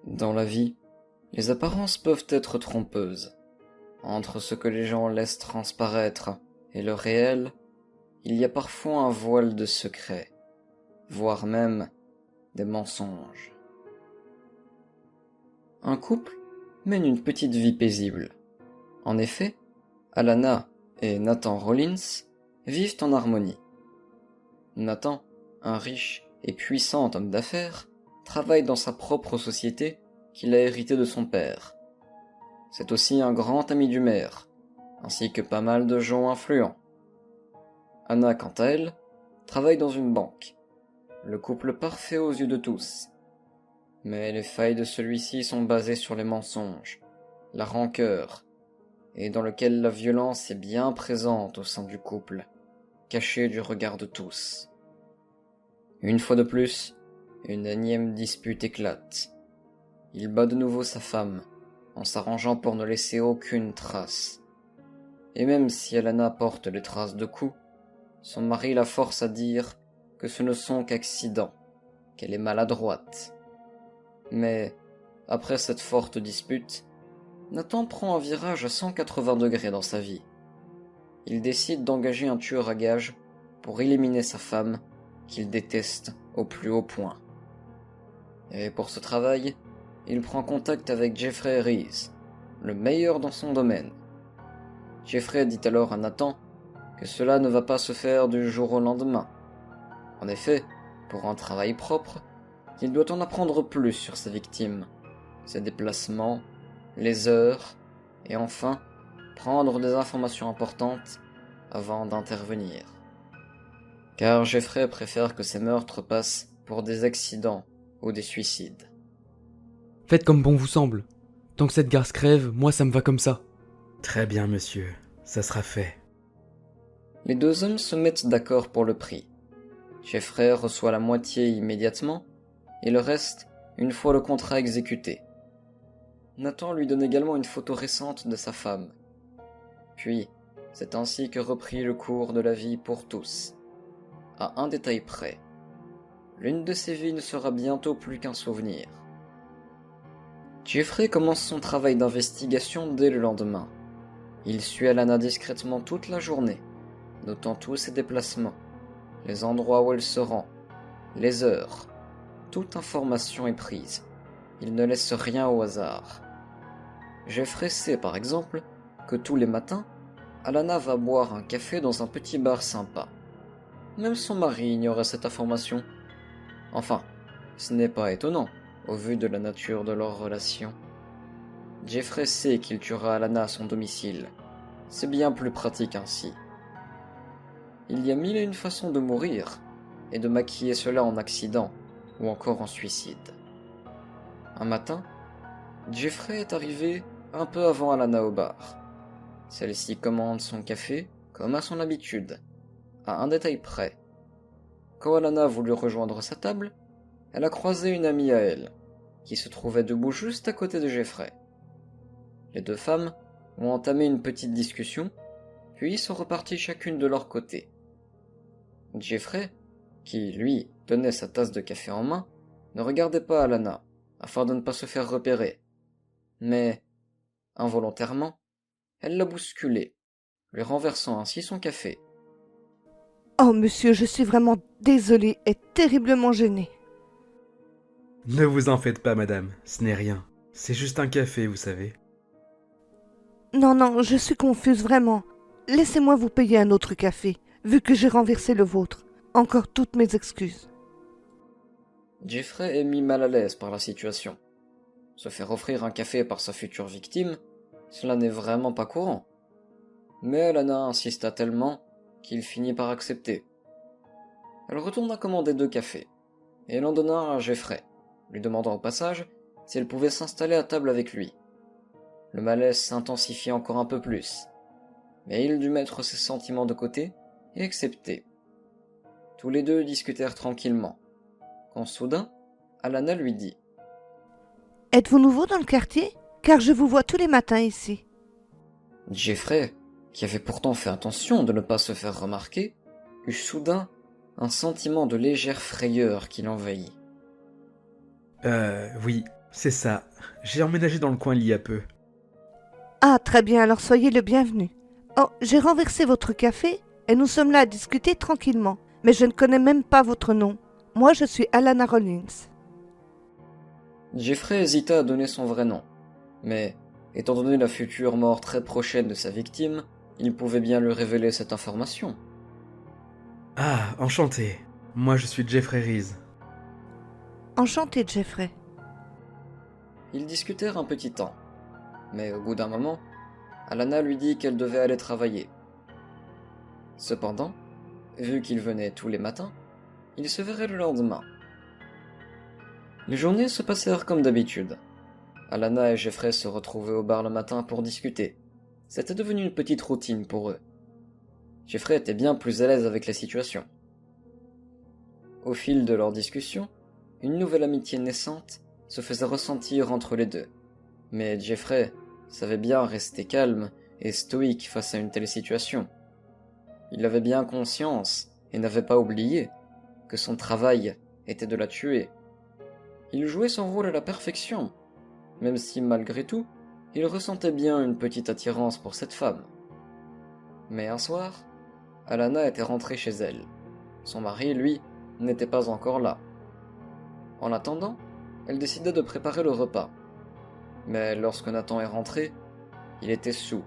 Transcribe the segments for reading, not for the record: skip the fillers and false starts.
Dans la vie, les apparences peuvent être trompeuses. Entre ce que les gens laissent transparaître et le réel, il y a parfois un voile de secret, voire même des mensonges. Un couple mène une petite vie paisible. En effet, Alana et Nathan Rollins vivent en harmonie. Nathan, un riche et puissant homme d'affaires, travaille dans sa propre société qu'il a héritée de son père. C'est aussi un grand ami du maire, ainsi que pas mal de gens influents. Anna, quant à elle, travaille dans une banque. Le couple parfait aux yeux de tous. Mais les failles de celui-ci sont basées sur les mensonges, la rancœur, et dans lequel la violence est bien présente au sein du couple, cachée du regard de tous. Une fois de plus, une énième dispute éclate. Il bat de nouveau sa femme, en s'arrangeant pour ne laisser aucune trace. Et même si Alana porte les traces de coups, son mari la force à dire que ce ne sont qu'accidents, qu'elle est maladroite. Mais, après cette forte dispute, Nathan prend un virage à 180 degrés dans sa vie. Il décide d'engager un tueur à gages pour éliminer sa femme, qu'il déteste au plus haut point. Et pour ce travail, il prend contact avec Jeffrey Reese, le meilleur dans son domaine. Jeffrey dit alors à Nathan que cela ne va pas se faire du jour au lendemain. En effet, pour un travail propre, il doit en apprendre plus sur sa victime, ses déplacements, les heures, et enfin, prendre des informations importantes avant d'intervenir. Car Jeffrey préfère que ces meurtres passent pour des accidents ou des suicides. Faites comme bon vous semble. Tant que cette garce crève, moi ça me va comme ça. Très bien, monsieur. Ça sera fait. Les deux hommes se mettent d'accord pour le prix. Jeffrey reçoit la moitié immédiatement, et le reste une fois le contrat exécuté. Nathan lui donne également une photo récente de sa femme. Puis, c'est ainsi que reprit le cours de la vie pour tous. À un détail près. L'une de ces vies ne sera bientôt plus qu'un souvenir. Jeffrey commence son travail d'investigation dès le lendemain. Il suit Alana discrètement toute la journée, notant tous ses déplacements, les endroits où elle se rend, les heures. Toute information est prise. Il ne laisse rien au hasard. Jeffrey sait par exemple que tous les matins, Alana va boire un café dans un petit bar sympa. Même son mari ignorait cette information. Enfin, ce n'est pas étonnant, au vu de la nature de leur relation. Jeffrey sait qu'il tuera Alana à son domicile. C'est bien plus pratique ainsi. Il y a mille et une façons de mourir, et de maquiller cela en accident, ou encore en suicide. Un matin, Jeffrey est arrivé un peu avant Alana au bar. Celle-ci commande son café, comme à son habitude, à un détail près. Quand Alana voulut rejoindre sa table, elle a croisé une amie à elle, qui se trouvait debout juste à côté de Jeffrey. Les deux femmes ont entamé une petite discussion, puis sont reparties chacune de leur côté. Jeffrey, qui, lui, tenait sa tasse de café en main, ne regardait pas Alana, afin de ne pas se faire repérer. Mais, involontairement, elle l'a bousculé, lui renversant ainsi son café. Oh, monsieur, je suis vraiment désolée et terriblement gênée. Ne vous en faites pas, madame. Ce n'est rien. C'est juste un café, vous savez. Non, je suis confuse, vraiment. Laissez-moi vous payer un autre café, vu que j'ai renversé le vôtre. Encore toutes mes excuses. Jeffrey est mis mal à l'aise par la situation. Se faire offrir un café par sa future victime, cela n'est vraiment pas courant. Mais Alana insista tellement qu'il finit par accepter. Elle retourna commander 2 cafés, et elle en donna un à Jeffrey, lui demandant au passage si elle pouvait s'installer à table avec lui. Le malaise s'intensifia encore un peu plus, mais il dut mettre ses sentiments de côté et accepter. Tous les deux discutèrent tranquillement, quand soudain, Alana lui dit « Êtes-vous nouveau dans le quartier? Car je vous vois tous les matins ici. » Jeffrey, qui avait pourtant fait attention de ne pas se faire remarquer, eut soudain un sentiment de légère frayeur qui l'envahit. Oui, C'est ça. J'ai emménagé dans le coin il y a peu. Ah, très bien, alors soyez le bienvenu. Oh, j'ai renversé votre café et nous sommes là à discuter tranquillement. Mais je ne connais même pas votre nom. Moi, je suis Alana Rollins. Jeffrey hésita à donner son vrai nom, mais étant donné la future mort très prochaine de sa victime, il pouvait bien lui révéler cette information. Ah, enchanté. Moi je suis Jeffrey Reese. Enchanté, Jeffrey. Ils discutèrent un petit temps, mais au bout d'un moment, Alana lui dit qu'elle devait aller travailler. Cependant, vu qu'il venait tous les matins, ils se verraient le lendemain. Les journées se passèrent comme d'habitude. Alana et Jeffrey se retrouvaient au bar le matin pour discuter. C'était devenu une petite routine pour eux. Jeffrey était bien plus à l'aise avec la situation. Au fil de leur discussion, une nouvelle amitié naissante se faisait ressentir entre les deux. Mais Jeffrey savait bien rester calme et stoïque face à une telle situation. Il avait bien conscience, et n'avait pas oublié, que son travail était de la tuer. Il jouait son rôle à la perfection, même si malgré tout, il ressentait bien une petite attirance pour cette femme. Mais un soir, Alana était rentrée chez elle. Son mari, lui, n'était pas encore là. En attendant, elle décida de préparer le repas. Mais lorsque Nathan est rentré, il était saoul,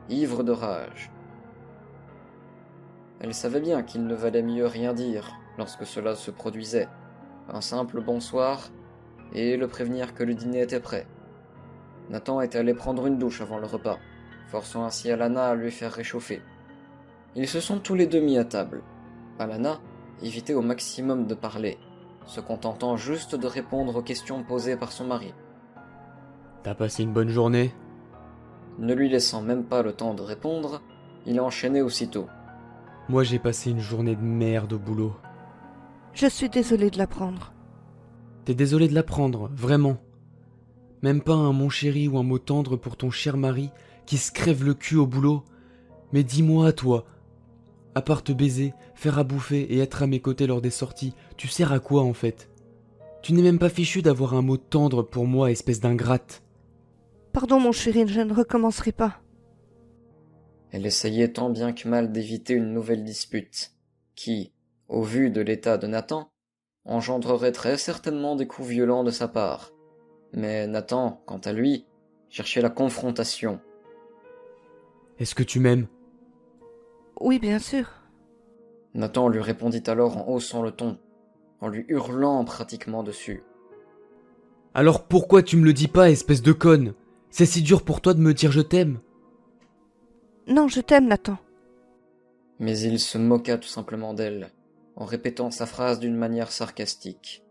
ivre de rage. Elle savait bien qu'il ne valait mieux rien dire lorsque cela se produisait. Un simple bonsoir et le prévenir que le dîner était prêt. Nathan était allé prendre une douche avant le repas, forçant ainsi Alana à lui faire réchauffer. Ils se sont tous les deux mis à table. Alana évitait au maximum de parler, se contentant juste de répondre aux questions posées par son mari. T'as passé une bonne journée? Ne lui laissant même pas le temps de répondre, il a enchaîné aussitôt. Moi j'ai passé une journée de merde au boulot. Je suis désolée de l'apprendre. T'es désolé de l'apprendre, vraiment. Même pas un mon chéri ou un mot tendre pour ton cher mari qui se crève le cul au boulot. Mais dis-moi, toi, à part te baiser, faire à bouffer et être à mes côtés lors des sorties, tu sers à quoi en fait? Tu n'es même pas fichu d'avoir un mot tendre pour moi, espèce d'ingrate. Pardon, mon chéri, je ne recommencerai pas. Elle essayait tant bien que mal d'éviter une nouvelle dispute, qui, au vu de l'état de Nathan, engendrerait très certainement des coups violents de sa part. Mais Nathan, quant à lui, cherchait la confrontation. Est-ce que tu m'aimes? Oui, bien sûr. Nathan lui répondit alors en haussant le ton, en lui hurlant pratiquement dessus. Alors pourquoi tu me le dis pas, espèce de conne? C'est si dur pour toi de me dire je t'aime? Non, je t'aime, Nathan. Mais il se moqua tout simplement d'elle, en répétant sa phrase d'une manière sarcastique.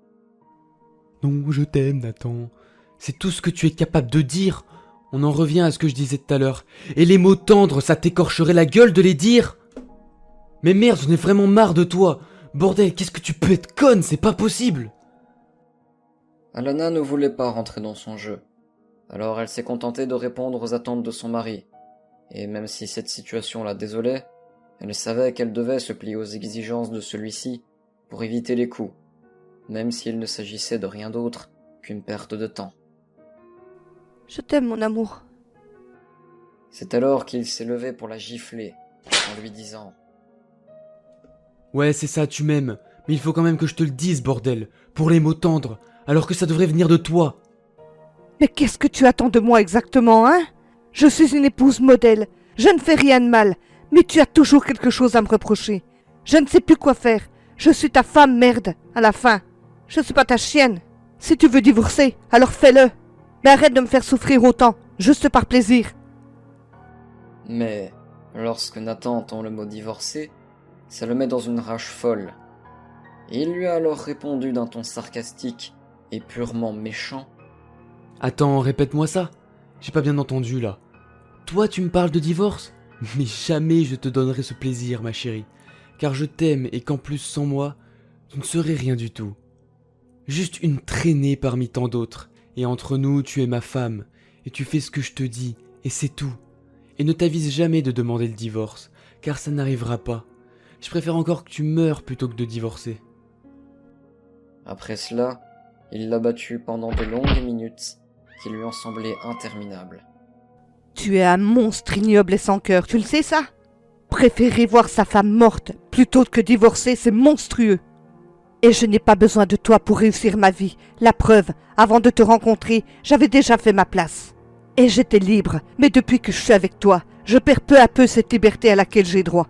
Non, je t'aime, Nathan. C'est tout ce que tu es capable de dire. On en revient à ce que je disais tout à l'heure. Et les mots tendres, ça t'écorcherait la gueule de les dire? Mais merde, j'en ai vraiment marre de toi. Bordel, qu'est-ce que tu peux être conne? C'est pas possible. Alana ne voulait pas rentrer dans son jeu. Alors elle s'est contentée de répondre aux attentes de son mari. Et même si cette situation la désolait, elle savait qu'elle devait se plier aux exigences de celui-ci pour éviter les coups, même s'il ne s'agissait de rien d'autre qu'une perte de temps. Je t'aime, mon amour. C'est alors qu'il s'est levé pour la gifler, en lui disant « Ouais, c'est ça, tu m'aimes. Mais il faut quand même que je te le dise, bordel. Pour les mots tendres. Alors que ça devrait venir de toi. Mais qu'est-ce que tu attends de moi exactement, hein? Je suis une épouse modèle. Je ne fais rien de mal. Mais tu as toujours quelque chose à me reprocher. Je ne sais plus quoi faire. Je suis ta femme, merde, à la fin. Je ne suis pas ta chienne. Si tu veux divorcer, alors fais-le. Mais arrête de me faire souffrir autant, juste par plaisir. » Mais lorsque Nathan entend le mot divorcer, ça le met dans une rage folle. Et il lui a alors répondu d'un ton sarcastique et purement méchant. Attends, répète-moi ça. J'ai pas bien entendu là. Toi, tu me parles de divorce? Mais jamais je te donnerai ce plaisir, ma chérie. Car je t'aime et qu'en plus, sans moi, tu ne serais rien du tout. Juste une traînée parmi tant d'autres. Et entre nous, tu es ma femme. Et tu fais ce que je te dis. Et c'est tout. Et ne t'avise jamais de demander le divorce. Car ça n'arrivera pas. Je préfère encore que tu meurs plutôt que de divorcer. Après cela, Il l'a battue pendant de longues minutes qui lui ont semblé interminables. Tu es un monstre ignoble et sans cœur, tu le sais ça? Préférer voir sa femme morte plutôt que divorcer, c'est monstrueux. Et je n'ai pas besoin de toi pour réussir ma vie. La preuve, avant de te rencontrer, j'avais déjà fait ma place. Et j'étais libre, mais depuis que je suis avec toi, je perds peu à peu cette liberté à laquelle j'ai droit.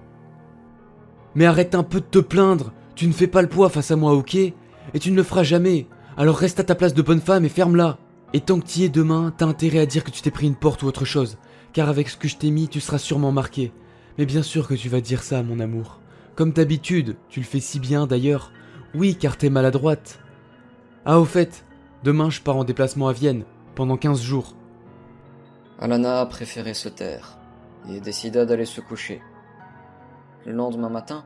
Mais arrête un peu de te plaindre. Tu ne fais pas le poids face à moi, ok? Et tu ne le feras jamais. Alors reste à ta place de bonne femme et ferme-la. Et tant que t'y es demain, t'as intérêt à dire que tu t'es pris une porte ou autre chose. Car avec ce que je t'ai mis, tu seras sûrement marqué. Mais bien sûr que tu vas dire ça, mon amour. Comme d'habitude, tu le fais si bien d'ailleurs. Oui, car t'es maladroite. Ah, au fait, demain je pars en déplacement à Vienne, pendant 15 jours. Alana a préféré se taire et décida d'aller se coucher. Le lendemain matin,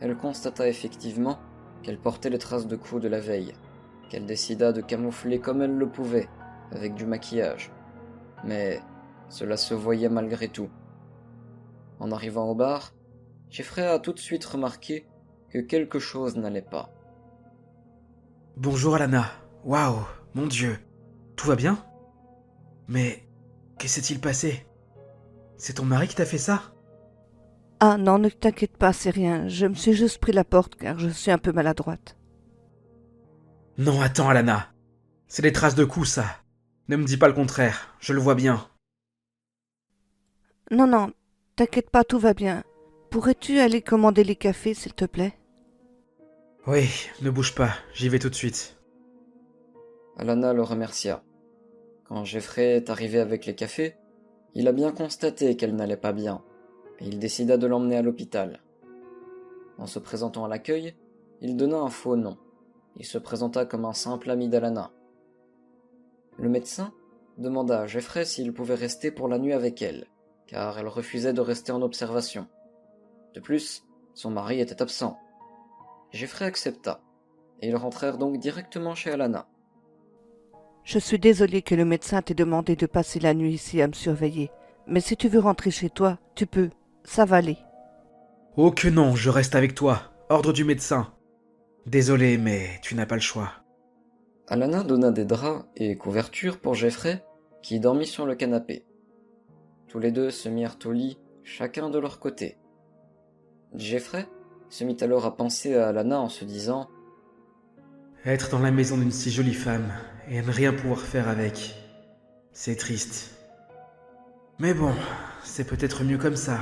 elle constata effectivement qu'elle portait les traces de coups de la veille, qu'elle décida de camoufler comme elle le pouvait, avec du maquillage. Mais cela se voyait malgré tout. En arrivant au bar, Jeffrey a tout de suite remarqué que quelque chose n'allait pas. Bonjour Alana. Waouh, mon Dieu. Tout va bien? Mais que s'est-il passé? C'est ton mari qui t'a fait ça? Ah non, ne t'inquiète pas, c'est rien. Je me suis juste pris la porte car je suis un peu maladroite. Non, attends Alana. C'est des traces de coups, ça. Ne me dis pas le contraire, je le vois bien. Non, t'inquiète pas, tout va bien. Pourrais-tu aller commander les cafés, s'il te plaît? Oui, ne bouge pas, j'y vais tout de suite. Alana le remercia. Quand Jeffrey est arrivé avec les cafés, il a bien constaté qu'elle n'allait pas bien, et il décida de l'emmener à l'hôpital. En se présentant à l'accueil, il donna un faux nom. Il se présenta comme un simple ami d'Alana. Le médecin demanda à Jeffrey s'il pouvait rester pour la nuit avec elle, car elle refusait de rester en observation. De plus, son mari était absent. Jeffrey accepta, et ils rentrèrent donc directement chez Alana. Je suis désolée que le médecin t'ait demandé de passer la nuit ici à me surveiller. Mais si tu veux rentrer chez toi, tu peux. Ça va aller. Oh que non, je reste avec toi. Ordre du médecin. Désolé, mais tu n'as pas le choix. Alana donna des draps et couvertures pour Jeffrey, qui dormit sur le canapé. Tous les deux se mirent au lit, chacun de leur côté. Jeffrey se mit alors à penser à Alana en se disant « Être dans la maison d'une si jolie femme et ne rien pouvoir faire avec, c'est triste. Mais bon, c'est peut-être mieux comme ça. »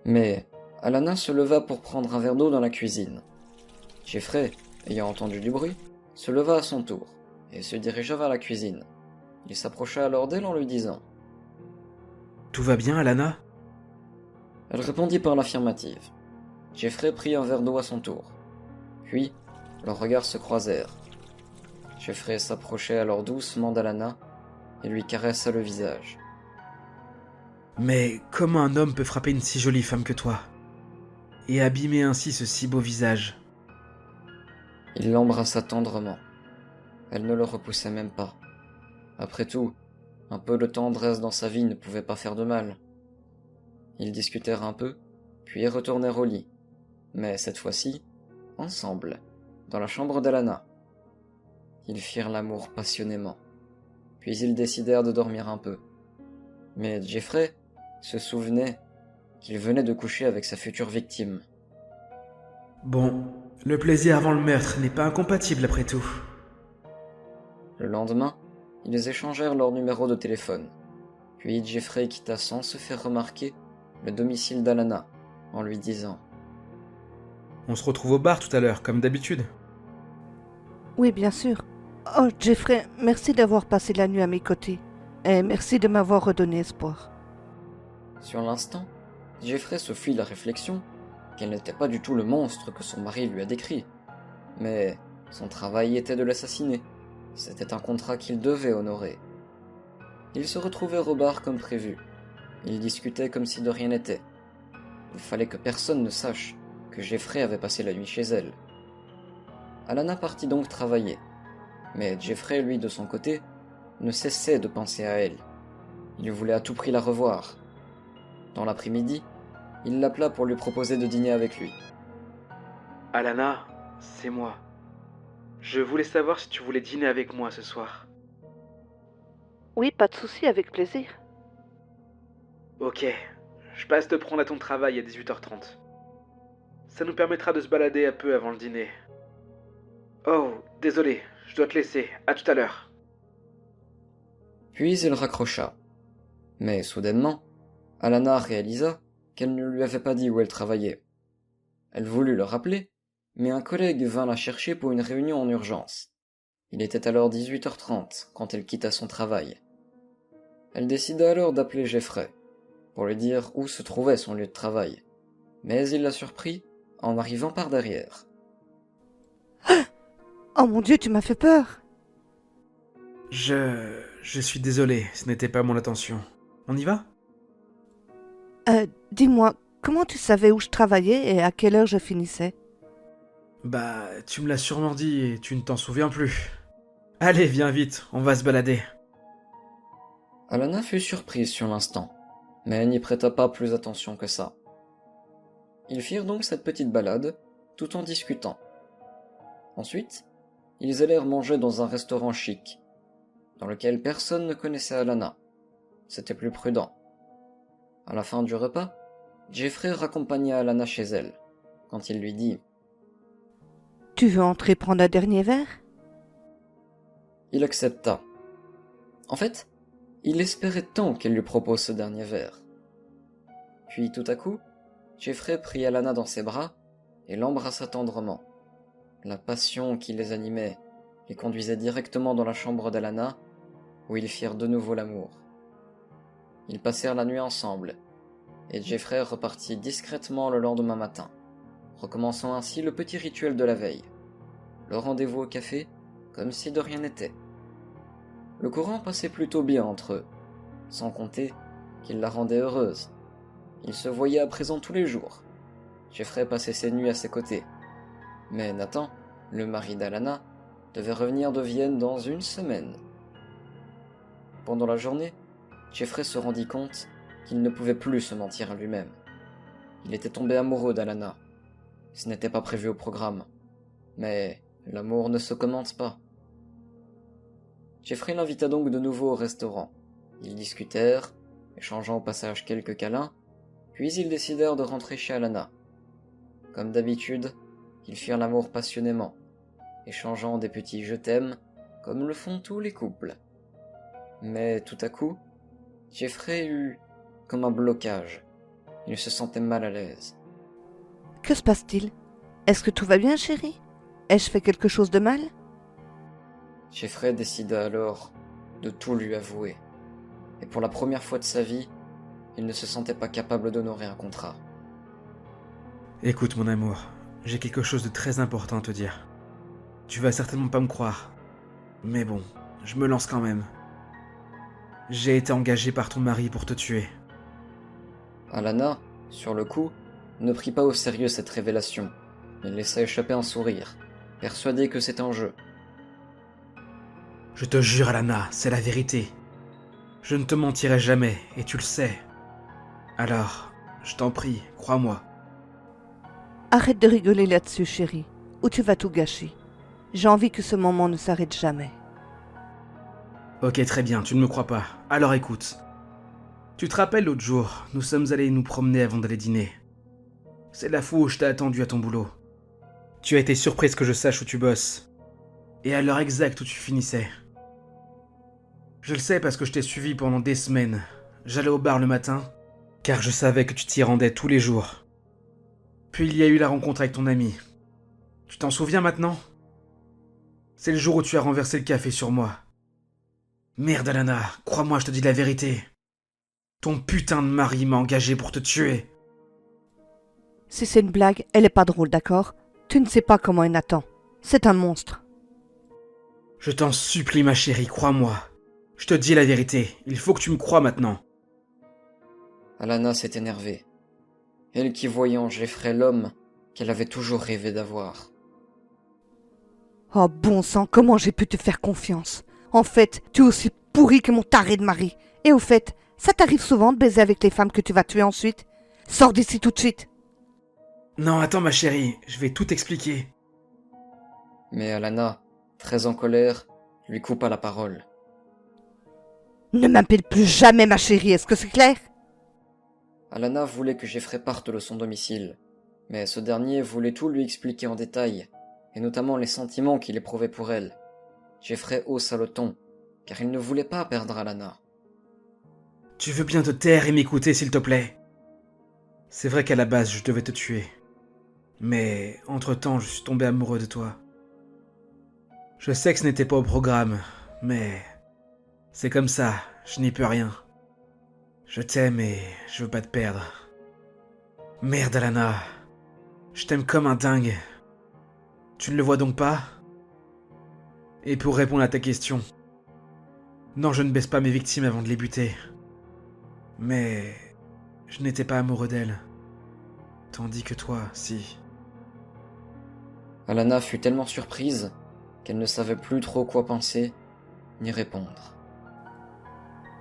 Mais Alana se leva pour prendre un verre d'eau dans la cuisine. Jeffrey, ayant entendu du bruit, se leva à son tour et se dirigea vers la cuisine. Il s'approcha alors d'elle en lui disant « Tout va bien, Alana ?» Elle répondit par l'affirmative. Jeffrey prit un verre d'eau à son tour. Puis, leurs regards se croisèrent. Jeffrey s'approchait alors doucement d'Alana et lui caressa le visage. « Mais comment un homme peut frapper une si jolie femme que toi et abîmer ainsi ce si beau visage ?» Il l'embrassa tendrement. Elle ne le repoussait même pas. Après tout, un peu de tendresse dans sa vie ne pouvait pas faire de mal. Ils discutèrent un peu, puis retournèrent au lit. Mais cette fois-ci, ensemble, dans la chambre d'Alana. Ils firent l'amour passionnément. Puis ils décidèrent de dormir un peu. Mais Jeffrey se souvenait qu'il venait de coucher avec sa future victime. Bon, le plaisir avant le meurtre n'est pas incompatible après tout. Le lendemain, ils échangèrent leurs numéros de téléphone. Puis Jeffrey quitta sans se faire remarquer le domicile d'Alana, en lui disant On se retrouve au bar tout à l'heure, comme d'habitude. Oui, bien sûr. Oh, Jeffrey, merci d'avoir passé la nuit à mes côtés. Et merci de m'avoir redonné espoir. Sur l'instant, Jeffrey se fit la réflexion qu'elle n'était pas du tout le monstre que son mari lui a décrit. Mais son travail était de l'assassiner. C'était un contrat qu'il devait honorer. Ils se retrouvèrent au bar comme prévu. Ils discutaient comme si de rien n'était. Il fallait que personne ne sache que Jeffrey avait passé la nuit chez elle. Alana partit donc travailler. Mais Jeffrey, lui, de son côté, ne cessait de penser à elle. Il voulait à tout prix la revoir. Dans l'après-midi, il l'appela pour lui proposer de dîner avec lui. Alana, c'est moi. Je voulais savoir si tu voulais dîner avec moi ce soir. Oui, pas de souci, avec plaisir. Ok, je passe te prendre à ton travail à 18h30. Ça nous permettra de se balader un peu avant le dîner. Oh, désolé, je dois te laisser. À tout à l'heure. Puis il raccrocha. Mais soudainement, Alana réalisa qu'elle ne lui avait pas dit où elle travaillait. Elle voulut le rappeler, mais un collègue vint la chercher pour une réunion en urgence. Il était alors 18h30 quand elle quitta son travail. Elle décida alors d'appeler Jeffrey, pour lui dire où se trouvait son lieu de travail. Mais il la surprit en arrivant par derrière. Oh mon Dieu, tu m'as fait peur. Je suis désolé, ce n'était pas mon intention. On y va? Dis-moi, comment tu savais où je travaillais et à quelle heure je finissais? Bah, tu me l'as sûrement dit et tu ne t'en souviens plus. Allez, viens vite, on va se balader. Alana fut surprise sur l'instant, mais elle n'y prêta pas plus attention que ça. Ils firent donc cette petite balade, tout en discutant. Ensuite, ils allèrent manger dans un restaurant chic, dans lequel personne ne connaissait Alana. C'était plus prudent. À la fin du repas, Jeffrey raccompagna Alana chez elle, quand il lui dit « Tu veux entrer prendre un dernier verre? Il accepta. En fait, il espérait tant qu'elle lui propose ce dernier verre. Puis tout à coup, Jeffrey prit Alana dans ses bras et l'embrassa tendrement. La passion qui les animait les conduisait directement dans la chambre d'Alana, où ils firent de nouveau l'amour. Ils passèrent la nuit ensemble, et Jeffrey repartit discrètement le lendemain matin, recommençant ainsi le petit rituel de la veille, le rendez-vous au café, comme si de rien n'était. Le courant passait plutôt bien entre eux, sans compter qu'il la rendait heureuse. Ils se voyaient à présent tous les jours. Jeffrey passait ses nuits à ses côtés. Mais Nathan, le mari d'Alana, devait revenir de Vienne dans une semaine. Pendant la journée, Jeffrey se rendit compte qu'il ne pouvait plus se mentir à lui-même. Il était tombé amoureux d'Alana. Ce n'était pas prévu au programme. Mais l'amour ne se commente pas. Jeffrey l'invita donc de nouveau au restaurant. Ils discutèrent, échangeant au passage quelques câlins, puis ils décidèrent de rentrer chez Alana. Comme d'habitude, ils firent l'amour passionnément, échangeant des petits « je t'aime » comme le font tous les couples. Mais tout à coup, Jeffrey eut comme un blocage. Il se sentait mal à l'aise. Que se passe-t-il? Est-ce que tout va bien, chérie? Ai-je fait quelque chose de mal? Jeffrey décida alors de tout lui avouer. Et pour la première fois de sa vie, il ne se sentait pas capable d'honorer un contrat. Écoute mon amour, j'ai quelque chose de très important à te dire. Tu vas certainement pas me croire. Mais bon, je me lance quand même. J'ai été engagé par ton mari pour te tuer. Alana, sur le coup, ne prit pas au sérieux cette révélation. Il laissa échapper un sourire, persuadé que c'était un jeu. Je te jure, Alana, c'est la vérité. Je ne te mentirai jamais, et tu le sais. Alors, je t'en prie, crois-moi. Arrête de rigoler là-dessus, chérie, ou tu vas tout gâcher. J'ai envie que ce moment ne s'arrête jamais. Ok, très bien, tu ne me crois pas. Alors écoute. Tu te rappelles l'autre jour, nous sommes allés nous promener avant d'aller dîner. C'est la fois où je t'ai attendu à ton boulot. Tu as été surprise que je sache où tu bosses. Et à l'heure exacte où tu finissais. Je le sais parce que je t'ai suivi pendant des semaines. J'allais au bar le matin, car je savais que tu t'y rendais tous les jours. Puis il y a eu la rencontre avec ton ami. Tu t'en souviens maintenant? C'est le jour où tu as renversé le café sur moi. Merde, Alana, crois-moi, je te dis la vérité. Ton putain de mari m'a engagé pour te tuer. Si c'est une blague, elle est pas drôle, d'accord? Tu ne sais pas comment est Nathan. C'est un monstre. Je t'en supplie, ma chérie, crois-moi. Je te dis la vérité, il faut que tu me crois maintenant. Alana s'est énervée. Elle qui voyait en Jeffrey l'homme qu'elle avait toujours rêvé d'avoir. Oh bon sang, comment j'ai pu te faire confiance? En fait, tu es aussi pourri que mon taré de mari. Et au fait, ça t'arrive souvent de baiser avec les femmes que tu vas tuer ensuite? Sors d'ici tout de suite. Non, attends ma chérie, je vais tout expliquer. Mais Alana très en colère, lui coupa la parole. Ne m'appelle plus jamais ma chérie, est-ce que c'est clair? Alana voulait que Jeffrey parte de son domicile, mais ce dernier voulait tout lui expliquer en détail, et notamment les sentiments qu'il éprouvait pour elle. Jeffrey haussa le ton, car il ne voulait pas perdre Alana. Tu veux bien te taire et m'écouter, s'il te plaît? C'est vrai qu'à la base, je devais te tuer. Mais, entre-temps, je suis tombé amoureux de toi. Je sais que ce n'était pas au programme, mais... c'est comme ça, je n'y peux rien. Je t'aime et je veux pas te perdre. Merde, Alana. Je t'aime comme un dingue. Tu ne le vois donc pas? Et pour répondre à ta question... non, je ne baisse pas mes victimes avant de les buter. Mais... je n'étais pas amoureux d'elle. Tandis que toi, si... Alana fut tellement surprise qu'elle ne savait plus trop quoi penser, ni répondre.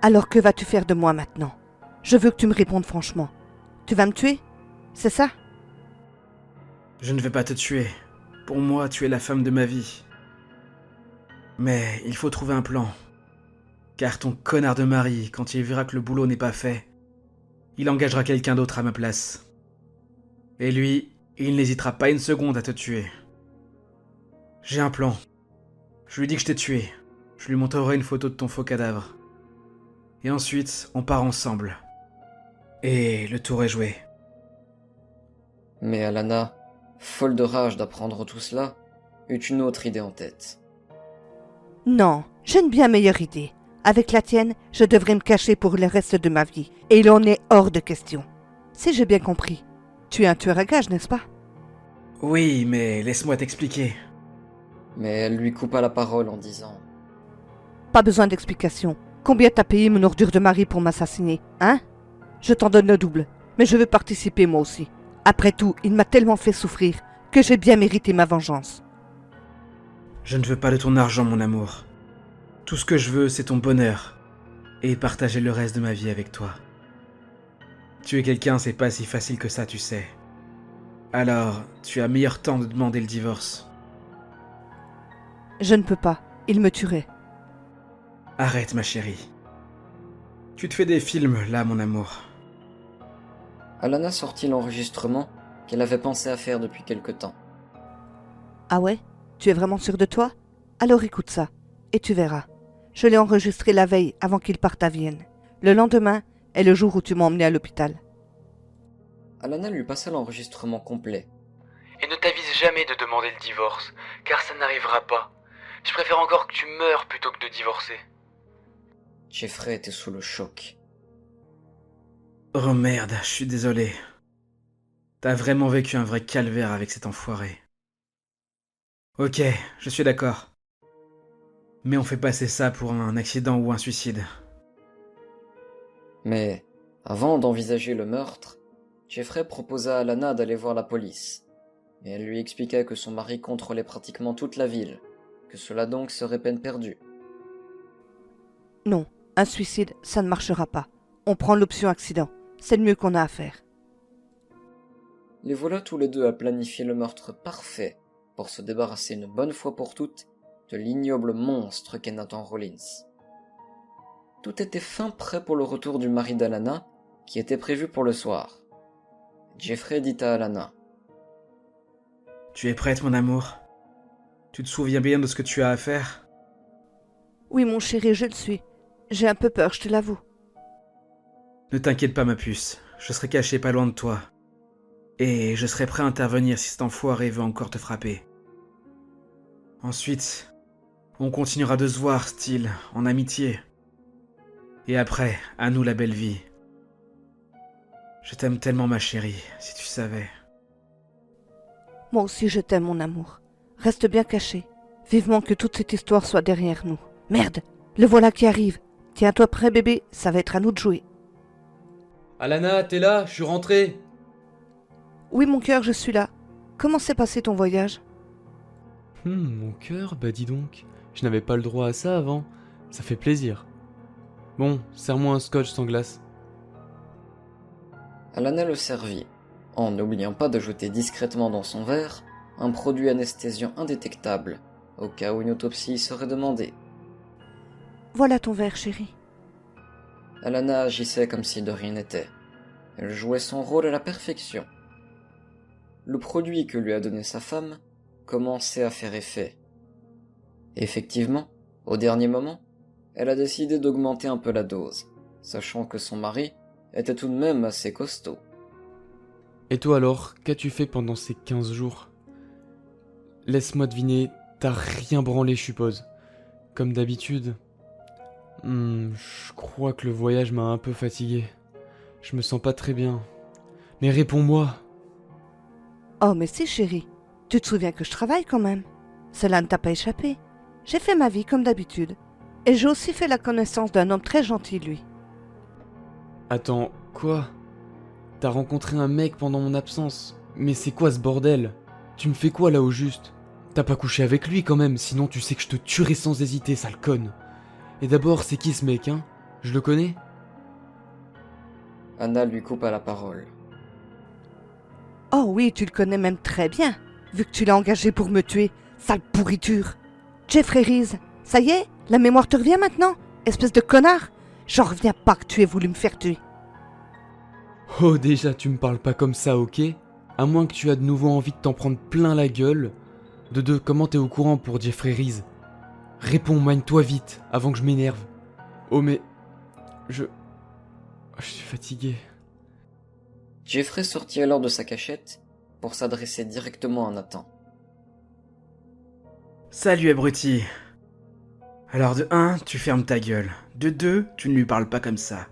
Alors que vas-tu faire de moi maintenant? Je veux que tu me répondes franchement. Tu vas me tuer? C'est ça? Je ne vais pas te tuer. Pour moi, tu es la femme de ma vie. Mais il faut trouver un plan. Car ton connard de mari, quand il verra que le boulot n'est pas fait, il engagera quelqu'un d'autre à ma place. Et lui, il n'hésitera pas une seconde à te tuer. J'ai un plan. Je lui dis que je t'ai tué. Je lui montrerai une photo de ton faux cadavre. Et ensuite, on part ensemble. Et le tour est joué. Mais Alana, folle de rage d'apprendre tout cela, eut une autre idée en tête. Non, j'ai une bien meilleure idée. Avec la tienne, je devrais me cacher pour le reste de ma vie. Et il en est hors de question. Si j'ai bien compris, tu es un tueur à gages, n'est-ce pas? Oui, mais laisse-moi t'expliquer. Mais elle lui coupa la parole en disant Pas besoin d'explication. Combien t'as payé mon ordure de mari pour m'assassiner, hein? Je t'en donne le double, mais je veux participer moi aussi. Après tout, il m'a tellement fait souffrir que j'ai bien mérité ma vengeance. Je ne veux pas de ton argent, mon amour. Tout ce que je veux, c'est ton bonheur. Et partager le reste de ma vie avec toi. Tuer quelqu'un, c'est pas si facile que ça, tu sais. Alors, tu as meilleur temps de demander le divorce. Je ne peux pas, il me tuerait. Arrête, ma chérie. Tu te fais des films, là, mon amour. Alana sortit l'enregistrement qu'elle avait pensé à faire depuis quelque temps. Ah ouais? Tu es vraiment sûr de toi? Alors écoute ça, et tu verras. Je l'ai enregistré la veille avant qu'il parte à Vienne. Le lendemain est le jour où tu m'as emmené à l'hôpital. Alana lui passa l'enregistrement complet. Et ne t'avise jamais de demander le divorce, car ça n'arrivera pas. Je préfère encore que tu meurs plutôt que de divorcer. Jeffrey était sous le choc. Oh merde, je suis désolé. T'as vraiment vécu un vrai calvaire avec cet enfoiré. Ok, je suis d'accord. Mais on fait passer ça pour un accident ou un suicide. Mais, avant d'envisager le meurtre, Jeffrey proposa à Alana d'aller voir la police. Et elle lui expliqua que son mari contrôlait pratiquement toute la ville, que cela donc serait peine perdue. Non, un suicide, ça ne marchera pas. On prend l'option accident. C'est le mieux qu'on a à faire. Les voilà tous les deux à planifier le meurtre parfait pour se débarrasser une bonne fois pour toutes de l'ignoble monstre qu'est Nathan Rollins. Tout était fin prêt pour le retour du mari d'Alana, qui était prévu pour le soir. Jeffrey dit à Alana Tu es prête, mon amour? Tu te souviens bien de ce que tu as à faire? Oui, mon chéri, je le suis. J'ai un peu peur, je te l'avoue. Ne t'inquiète pas, ma puce. Je serai caché pas loin de toi. Et je serai prêt à intervenir si cet enfoiré veut encore te frapper. Ensuite, on continuera de se voir, style, en amitié. Et après, à nous la belle vie. Je t'aime tellement, ma chérie, si tu savais. Moi aussi, je t'aime, mon amour. Reste bien caché. Vivement que toute cette histoire soit derrière nous. Merde, le voilà qui arrive. Tiens-toi prêt, bébé, ça va être à nous de jouer. Alana, t'es là, je suis rentré. Oui, mon cœur, je suis là. Comment s'est passé ton voyage? Mon cœur, bah dis donc. Je n'avais pas le droit à ça avant. Ça fait plaisir. Bon, serre-moi un scotch sans glace. Alana le servit, en n'oubliant pas d'ajouter discrètement dans son verre un produit anesthésiant indétectable au cas où une autopsie serait demandée. Voilà ton verre, chérie. Alana agissait comme si de rien n'était. Elle jouait son rôle à la perfection. Le produit que lui a donné sa femme commençait à faire effet. Effectivement, au dernier moment, elle a décidé d'augmenter un peu la dose, sachant que son mari était tout de même assez costaud. Et toi alors, qu'as-tu fait pendant ces 15 jours? Laisse-moi deviner, t'as rien branlé, je suppose. Comme d'habitude. Je crois que le voyage m'a un peu fatigué. Je me sens pas très bien. Mais réponds-moi. Oh, mais si, chérie. Tu te souviens que je travaille quand même. Cela ne t'a pas échappé. J'ai fait ma vie comme d'habitude. Et j'ai aussi fait la connaissance d'un homme très gentil, lui. Attends, quoi? T'as rencontré un mec pendant mon absence? Mais c'est quoi ce bordel? Tu me fais quoi là au juste? T'as pas couché avec lui quand même, sinon tu sais que je te tuerai sans hésiter, sale conne. Et d'abord, c'est qui ce mec, hein? Je le connais? Anna lui coupa la parole. Oh oui, tu le connais même très bien, vu que tu l'as engagé pour me tuer, sale pourriture. Jeffrey Reese, ça y est, la mémoire te revient maintenant, espèce de connard. J'en reviens pas que tu aies voulu me faire tuer. Oh déjà, tu me parles pas comme ça, ok? À moins que tu aies de nouveau envie de t'en prendre plein la gueule. De deux, comment t'es au courant pour Jeffrey Reese? Réponds, magne-toi vite, avant que je m'énerve. Oh mais... Je suis fatigué. Jeffrey sortit alors de sa cachette pour s'adresser directement à Nathan. Salut abruti. Alors de 1, tu fermes ta gueule. De 2, tu ne lui parles pas comme ça.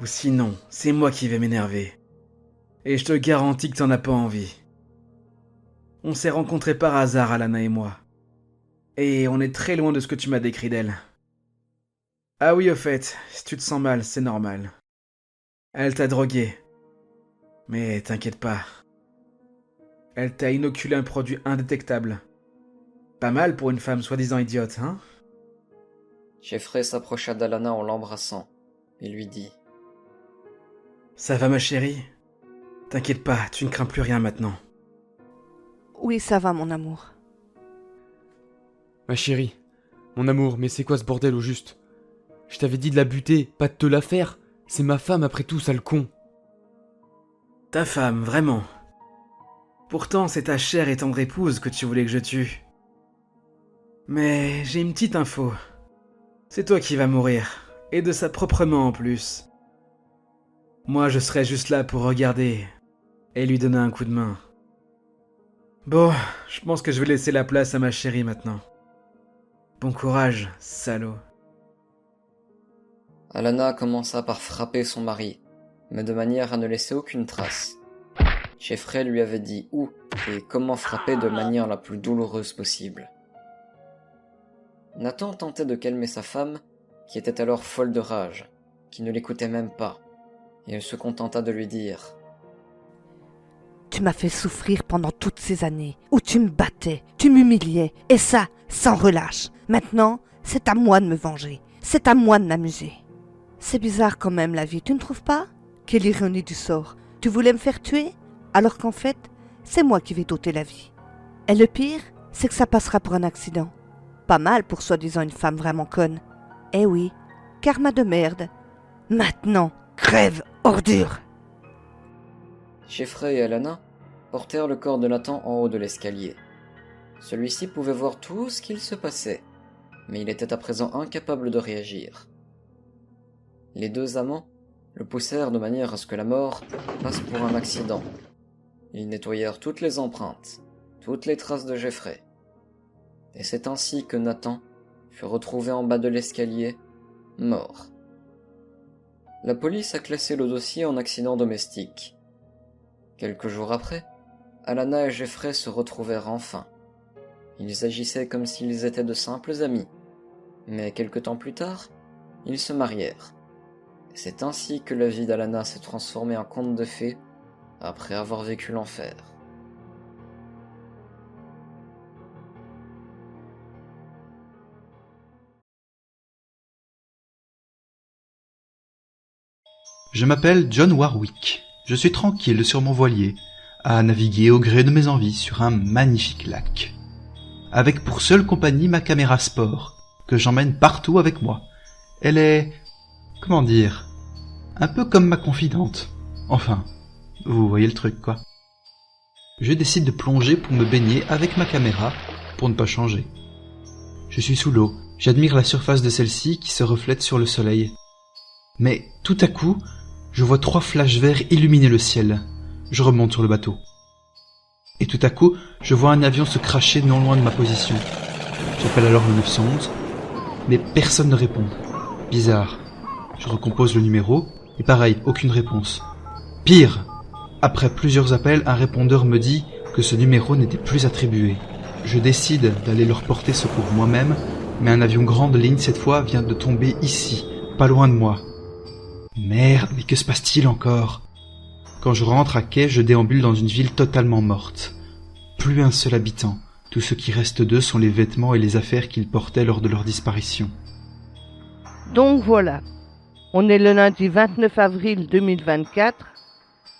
Ou sinon, c'est moi qui vais m'énerver. Et je te garantis que t'en as pas envie. On s'est rencontrés par hasard, Alana et moi. Et on est très loin de ce que tu m'as décrit d'elle. Ah oui, au fait, si tu te sens mal, c'est normal. Elle t'a drogué. Mais t'inquiète pas. Elle t'a inoculé un produit indétectable. Pas mal pour une femme soi-disant idiote, hein? Jeffrey s'approcha d'Alana en l'embrassant et lui dit « Ça va ma chérie? T'inquiète pas, tu ne crains plus rien maintenant. Oui, ça va, mon amour. Ma chérie, mon amour, mais c'est quoi ce bordel au juste? Je t'avais dit de la buter, pas de te la faire. C'est ma femme après tout, sale con. Ta femme, vraiment. Pourtant, c'est ta chère et tendre épouse que tu voulais que je tue. Mais j'ai une petite info. C'est toi qui vas mourir, et de sa propre main en plus. Moi, je serai juste là pour regarder et lui donner un coup de main. Bon, je pense que je vais laisser la place à ma chérie maintenant. Bon courage, salaud. » Alana commença par frapper son mari, mais de manière à ne laisser aucune trace. Jeffrey lui avait dit où et comment frapper de manière la plus douloureuse possible. Nathan tentait de calmer sa femme, qui était alors folle de rage, qui ne l'écoutait même pas, et il se contenta de lui dire « Tu m'as fait souffrir pendant toutes ces années, où tu me battais, tu m'humiliais, et ça, sans relâche. Maintenant, c'est à moi de me venger, c'est à moi de m'amuser. C'est bizarre quand même la vie, tu ne trouves pas? Quelle ironie du sort. Tu voulais me faire tuer, alors qu'en fait, c'est moi qui vais t'ôter la vie. Et le pire, c'est que ça passera pour un accident. Pas mal pour soi-disant une femme vraiment conne. Eh oui, karma de merde. Maintenant, crève, ordure !» Jeffrey et Alana portèrent le corps de Nathan en haut de l'escalier. Celui-ci pouvait voir tout ce qu'il se passait, mais il était à présent incapable de réagir. Les deux amants le poussèrent de manière à ce que la mort passe pour un accident. Ils nettoyèrent toutes les empreintes, toutes les traces de Jeffrey. Et c'est ainsi que Nathan fut retrouvé en bas de l'escalier, mort. La police a classé le dossier en accident domestique. Quelques jours après, Alana et Jeffrey se retrouvèrent enfin. Ils agissaient comme s'ils étaient de simples amis, mais quelque temps plus tard, ils se marièrent. C'est ainsi que la vie d'Alana s'est transformée en conte de fées après avoir vécu l'enfer. Je m'appelle John Warwick. Je suis tranquille sur mon voilier, à naviguer au gré de mes envies sur un magnifique lac. avec pour seule compagnie ma caméra sport, que j'emmène partout avec moi. Elle est, comment dire, un peu comme ma confidente. Enfin, vous voyez le truc, quoi. Je décide de plonger pour me baigner avec ma caméra, pour ne pas changer. Je suis sous l'eau, j'admire la surface de celle-ci qui se reflète sur le soleil. Mais tout à coup, je vois 3 flashs verts illuminer le ciel. Je remonte sur le bateau. Et tout à coup, je vois un avion se cracher non loin de ma position. J'appelle alors le 911, mais personne ne répond. Bizarre. Je recompose le numéro, et pareil, aucune réponse. Pire, après plusieurs appels, un répondeur me dit que ce numéro n'était plus attribué. Je décide d'aller leur porter secours moi-même, mais un avion grande ligne cette fois vient de tomber ici, pas loin de moi. Merde, mais que se passe-t-il encore? Quand je rentre à quai, je déambule dans une ville totalement morte. Plus un seul habitant. Tout ce qui reste d'eux sont les vêtements et les affaires qu'ils portaient lors de leur disparition. Donc voilà, on est le lundi 29 avril 2024,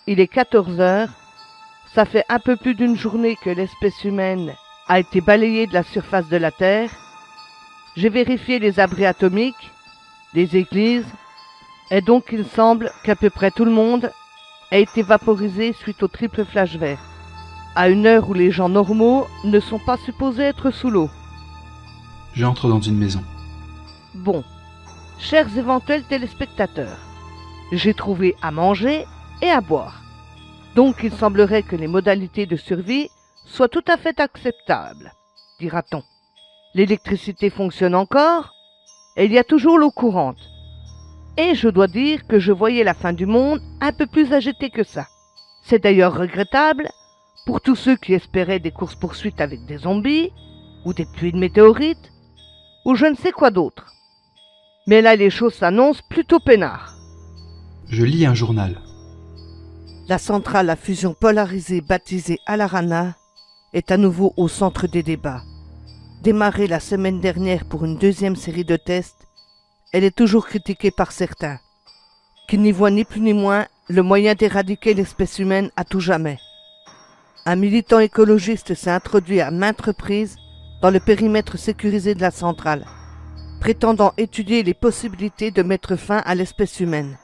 il est 14 heures, ça fait un peu plus d'une journée que l'espèce humaine a été balayée de la surface de la Terre. J'ai vérifié les abris atomiques, les églises, et donc il semble qu'à peu près tout le monde a été vaporisé suite au triple flash vert, à une heure où les gens normaux ne sont pas supposés être sous l'eau. J'entre dans une maison. Bon, chers éventuels téléspectateurs, j'ai trouvé à manger et à boire. Donc il semblerait que les modalités de survie soient tout à fait acceptables, dira-t-on. L'électricité fonctionne encore, et il y a toujours l'eau courante. Et je dois dire que je voyais la fin du monde un peu plus agitée que ça. C'est d'ailleurs regrettable pour tous ceux qui espéraient des courses-poursuites avec des zombies, ou des pluies de météorites, ou je ne sais quoi d'autre. Mais là, les choses s'annoncent plutôt peinard. Je lis un journal. La centrale à fusion polarisée baptisée Alarana est à nouveau au centre des débats. Démarrée la semaine dernière pour une deuxième série de tests, elle est toujours critiquée par certains, qui n'y voient ni plus ni moins le moyen d'éradiquer l'espèce humaine à tout jamais. Un militant écologiste s'est introduit à maintes reprises dans le périmètre sécurisé de la centrale, prétendant étudier les possibilités de mettre fin à l'espèce humaine,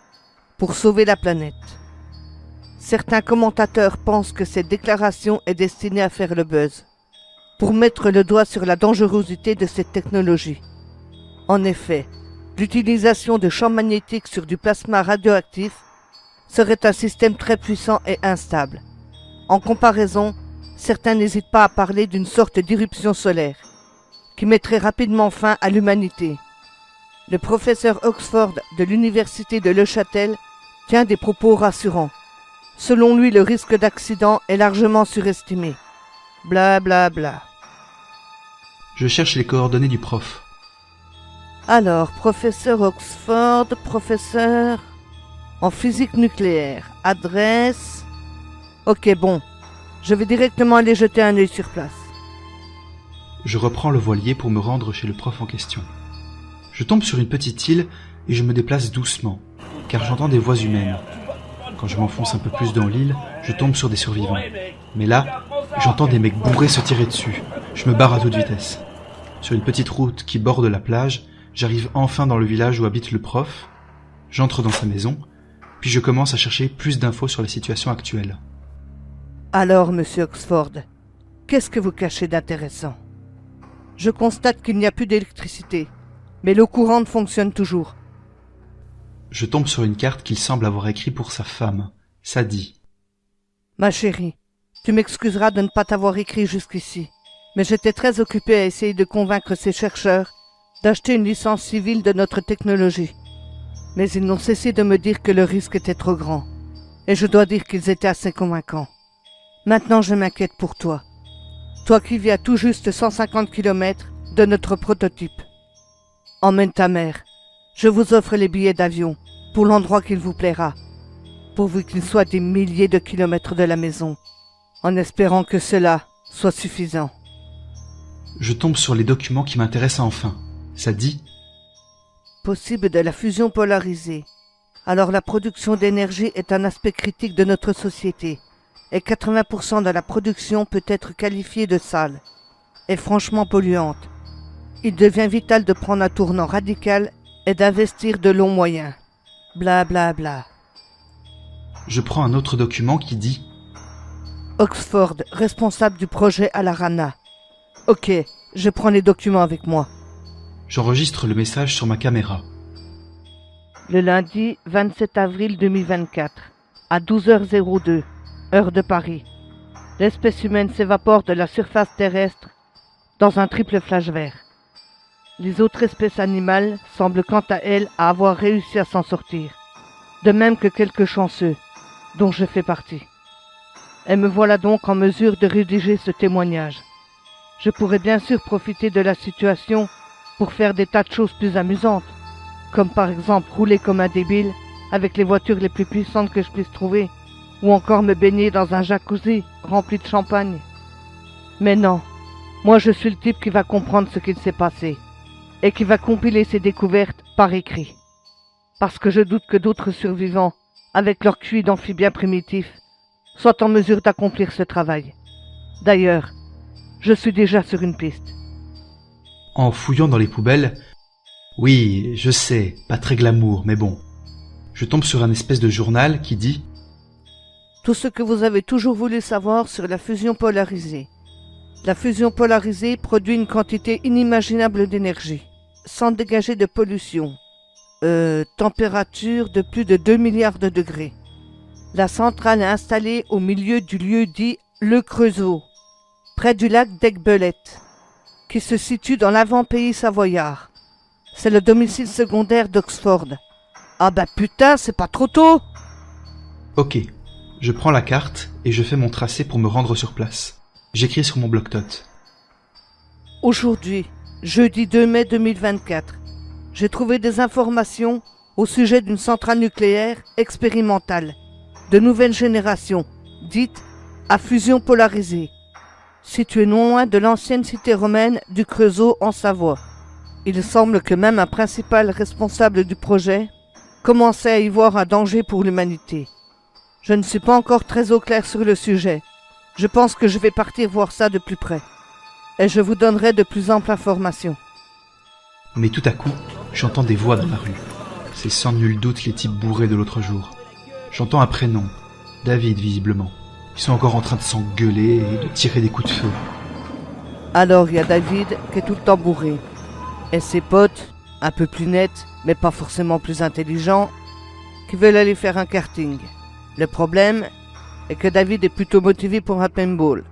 pour sauver la planète. Certains commentateurs pensent que cette déclaration est destinée à faire le buzz, pour mettre le doigt sur la dangerosité de cette technologie. En effet, l'utilisation de champs magnétiques sur du plasma radioactif serait un système très puissant et instable. En comparaison, certains n'hésitent pas à parler d'une sorte d'irruption solaire, qui mettrait rapidement fin à l'humanité. Le professeur Oxford de l'université de Neuchâtel tient des propos rassurants. Selon lui, le risque d'accident est largement surestimé. Bla bla bla. Je cherche les coordonnées du prof. Alors, professeur Oxford, professeur en physique nucléaire, adresse... Ok, bon, je vais directement aller jeter un œil sur place. Je reprends le voilier pour me rendre chez le prof en question. Je tombe sur une petite île et je me déplace doucement, car j'entends des voix humaines. Quand je m'enfonce un peu plus dans l'île, je tombe sur des survivants. Mais là, j'entends des mecs bourrés se tirer dessus. Je me barre à toute vitesse. Sur une petite route qui borde la plage, j'arrive enfin dans le village où habite le prof. J'entre dans sa maison, puis je commence à chercher plus d'infos sur la situation actuelle. Alors, monsieur Oxford, qu'est-ce que vous cachez d'intéressant? Je constate qu'il n'y a plus d'électricité, mais l'eau courante fonctionne toujours. Je tombe sur une carte qu'il semble avoir écrite pour sa femme, Sadie. Ma chérie, tu m'excuseras de ne pas t'avoir écrit jusqu'ici, mais j'étais très occupé à essayer de convaincre ces chercheurs d'acheter une licence civile de notre technologie. Mais ils n'ont cessé de me dire que le risque était trop grand, et je dois dire qu'ils étaient assez convaincants. Maintenant, je m'inquiète pour toi. Toi qui vis à tout juste 150 km de notre prototype. Emmène ta mère. Je vous offre les billets d'avion pour l'endroit qu'il vous plaira, pourvu qu'il soit des milliers de kilomètres de la maison, en espérant que cela soit suffisant. Je tombe sur les documents qui m'intéressent enfin. Ça dit Possible de la fusion polarisée. Alors la production d'énergie est un aspect critique de notre société, et 80% de la production peut être qualifiée de sale. est franchement polluante. Il devient vital de prendre un tournant radical et d'investir de longs moyens. Bla bla bla. Je prends un autre document qui dit Oxford, responsable du projet à la Rana. Ok, je prends les documents avec moi. J'enregistre le message sur ma caméra. Le lundi 27 avril 2024, à 12h02, heure de Paris. L'espèce humaine s'évapore de la surface terrestre dans un triple flash vert. Les autres espèces animales semblent quant à elles avoir réussi à s'en sortir, de même que quelques chanceux, dont je fais partie. Et me voilà donc en mesure de rédiger ce témoignage. Je pourrais bien sûr profiter de la situation pour faire des tas de choses plus amusantes, comme par exemple rouler comme un débile avec les voitures les plus puissantes que je puisse trouver, ou encore me baigner dans un jacuzzi rempli de champagne. Mais non, moi je suis le type qui va comprendre ce qu'il s'est passé, et qui va compiler ses découvertes par écrit. Parce que je doute que d'autres survivants, avec leur QI d'amphibien primitif, soient en mesure d'accomplir ce travail. D'ailleurs, je suis déjà sur une piste. En fouillant dans les poubelles, oui, je sais, pas très glamour, mais bon. Je tombe sur un espèce de journal qui dit Tout ce que vous avez toujours voulu savoir sur la fusion polarisée. La fusion polarisée produit une quantité inimaginable d'énergie, sans dégager de pollution. Température de plus de 2 milliards de degrés. La centrale est installée au milieu du lieu dit Le Creusot, près du lac d'Aiguebelette, qui se situe dans l'avant-pays savoyard. C'est le domicile secondaire d'Oxford. Ah bah putain, c'est pas trop tôt? Ok, je prends la carte et je fais mon tracé pour me rendre sur place. J'écris sur mon bloc-notes. Aujourd'hui, jeudi 2 mai 2024, j'ai trouvé des informations au sujet d'une centrale nucléaire expérimentale de nouvelle génération, dite à fusion polarisée, située non loin de l'ancienne cité romaine du Creusot en Savoie. Il semble que même un principal responsable du projet commençait à y voir un danger pour l'humanité. Je ne suis pas encore très au clair sur le sujet. Je pense que je vais partir voir ça de plus près. Et je vous donnerai de plus amples informations. Mais tout à coup, j'entends des voix dans la rue. C'est sans nul doute les types bourrés de l'autre jour. J'entends un prénom, David visiblement. Ils sont encore en train de s'engueuler et de tirer des coups de feu. Alors il y a David qui est tout le temps bourré. Et ses potes, un peu plus nets, mais pas forcément plus intelligents, qui veulent aller faire un karting. Le problème est que David est plutôt motivé pour un paintball.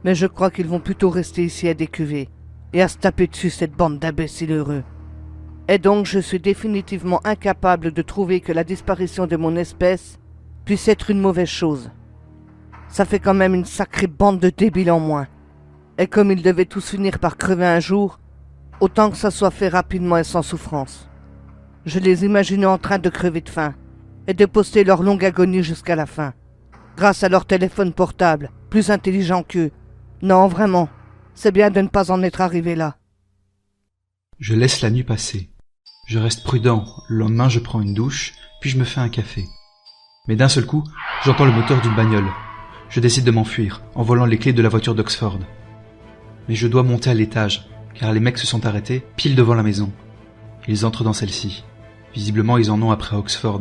Mais je crois qu'ils vont plutôt rester ici à décuver et à se taper dessus cette bande d'imbéciles heureux. Et donc je suis définitivement incapable de trouver que la disparition de mon espèce puisse être une mauvaise chose. Ça fait quand même une sacrée bande de débiles en moins. Et comme ils devaient tous finir par crever un jour, autant que ça soit fait rapidement et sans souffrance. Je les imaginais en train de crever de faim et de poster leur longue agonie jusqu'à la fin, grâce à leur téléphone portable, plus intelligent qu'eux. Non, vraiment, c'est bien de ne pas en être arrivé là. Je laisse la nuit passer. Je reste prudent. Le lendemain, je prends une douche, puis je me fais un café. Mais d'un seul coup, j'entends le moteur d'une bagnole. Je décide de m'enfuir, en volant les clés de la voiture d'Oxford. Mais je dois monter à l'étage, car les mecs se sont arrêtés pile devant la maison. Ils entrent dans celle-ci. Visiblement, ils en ont après Oxford.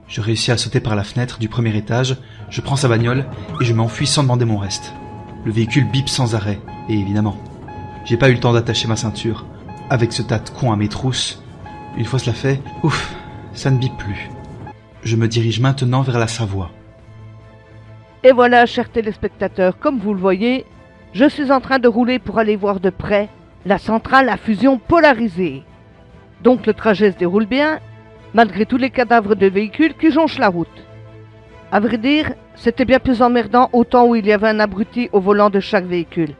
Je réussis à sauter par la fenêtre du premier étage, je prends sa bagnole et je m'enfuis sans demander mon reste. Le véhicule bip sans arrêt, et évidemment, j'ai pas eu le temps d'attacher ma ceinture. Avec ce tas de cons à mes trousses, une fois cela fait, ouf, ça ne bip plus. Je me dirige maintenant vers la Savoie. Et voilà, chers téléspectateurs, comme vous le voyez, je suis en train de rouler pour aller voir de près la centrale à fusion polarisée. Donc le trajet se déroule bien, malgré tous les cadavres de véhicules qui jonchent la route. À vrai dire, c'était bien plus emmerdant au temps où il y avait un abruti au volant de chaque véhicule.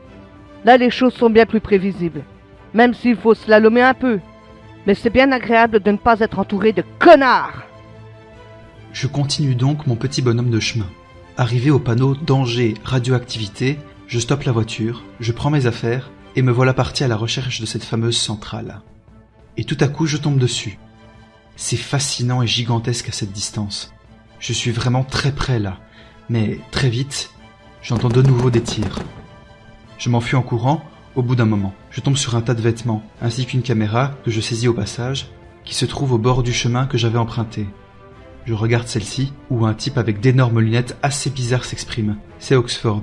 Là, les choses sont bien plus prévisibles, même s'il faut slalomer un peu. Mais c'est bien agréable de ne pas être entouré de connards. Je continue donc mon petit bonhomme de chemin. Arrivé au panneau danger radioactivité, je stoppe la voiture, je prends mes affaires et me voilà parti à la recherche de cette fameuse centrale. Et tout à coup, je tombe dessus. C'est fascinant et gigantesque à cette distance. Je suis vraiment très près là, mais très vite, j'entends de nouveau des tirs. Je m'enfuis en courant, Au bout d'un moment, je tombe sur un tas de vêtements, ainsi qu'une caméra que je saisis au passage, qui se trouve au bord du chemin que j'avais emprunté. Je regarde celle-ci, où un type avec d'énormes lunettes assez bizarres s'exprime. C'est Oxford.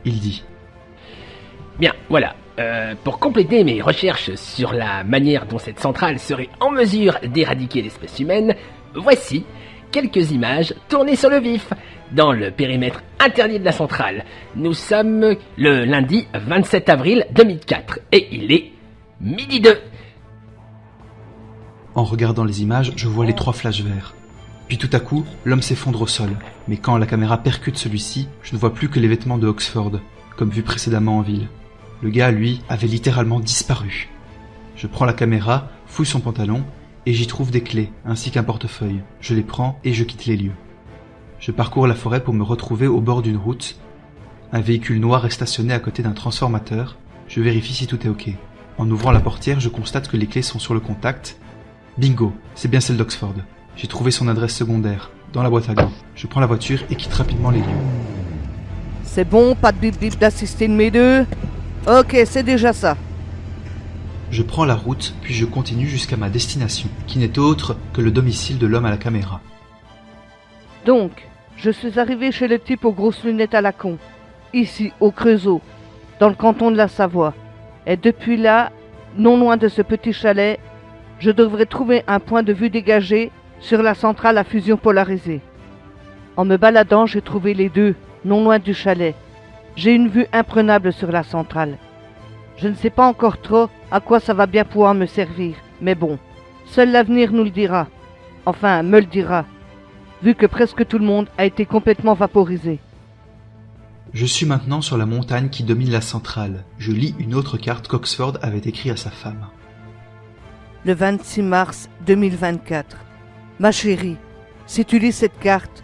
Il dit: Bien, voilà. Pour compléter mes recherches sur la manière dont cette centrale serait en mesure d'éradiquer l'espèce humaine, voici quelques images tournées sur le vif, dans le périmètre interdit de la centrale. Nous sommes le lundi 27 avril 2004, et il est 12h02. En regardant les images, je vois les 3 flashs verts. Puis tout à coup, l'homme s'effondre au sol, mais quand la caméra percute celui-ci, je ne vois plus que les vêtements de Oxford, comme vu précédemment en ville. Le gars, lui, avait littéralement disparu. Je prends la caméra, fouille son pantalon, et j'y trouve des clés, ainsi qu'un portefeuille. Je les prends et je quitte les lieux. Je parcours la forêt pour me retrouver au bord d'une route. Un véhicule noir est stationné à côté d'un transformateur. Je vérifie si tout est ok. En ouvrant la portière, je constate que les clés sont sur le contact. Bingo, c'est bien celle d'Oxford. J'ai trouvé son adresse secondaire, dans la boîte à gants. Je prends la voiture et quitte rapidement les lieux. C'est bon, pas de bip-bip d'assister de mes deux. Ok, c'est déjà ça. Je prends la route, puis je continue jusqu'à ma destination, qui n'est autre que le domicile de l'homme à la caméra. Donc, je suis arrivé chez le type aux grosses lunettes à la con, ici, au Creusot, dans le canton de la Savoie. Et depuis là, non loin de ce petit chalet, je devrais trouver un point de vue dégagé sur la centrale à fusion polarisée. En me baladant, j'ai trouvé les deux, non loin du chalet. J'ai une vue imprenable sur la centrale. Je ne sais pas encore trop à quoi ça va bien pouvoir me servir, mais bon, seul l'avenir nous le dira. Enfin, me le dira, vu que presque tout le monde a été complètement vaporisé. Je suis maintenant sur la montagne qui domine la centrale. Je lis une autre carte qu'Oxford avait écrite à sa femme. Le 26 mars 2024. Ma chérie, si tu lis cette carte,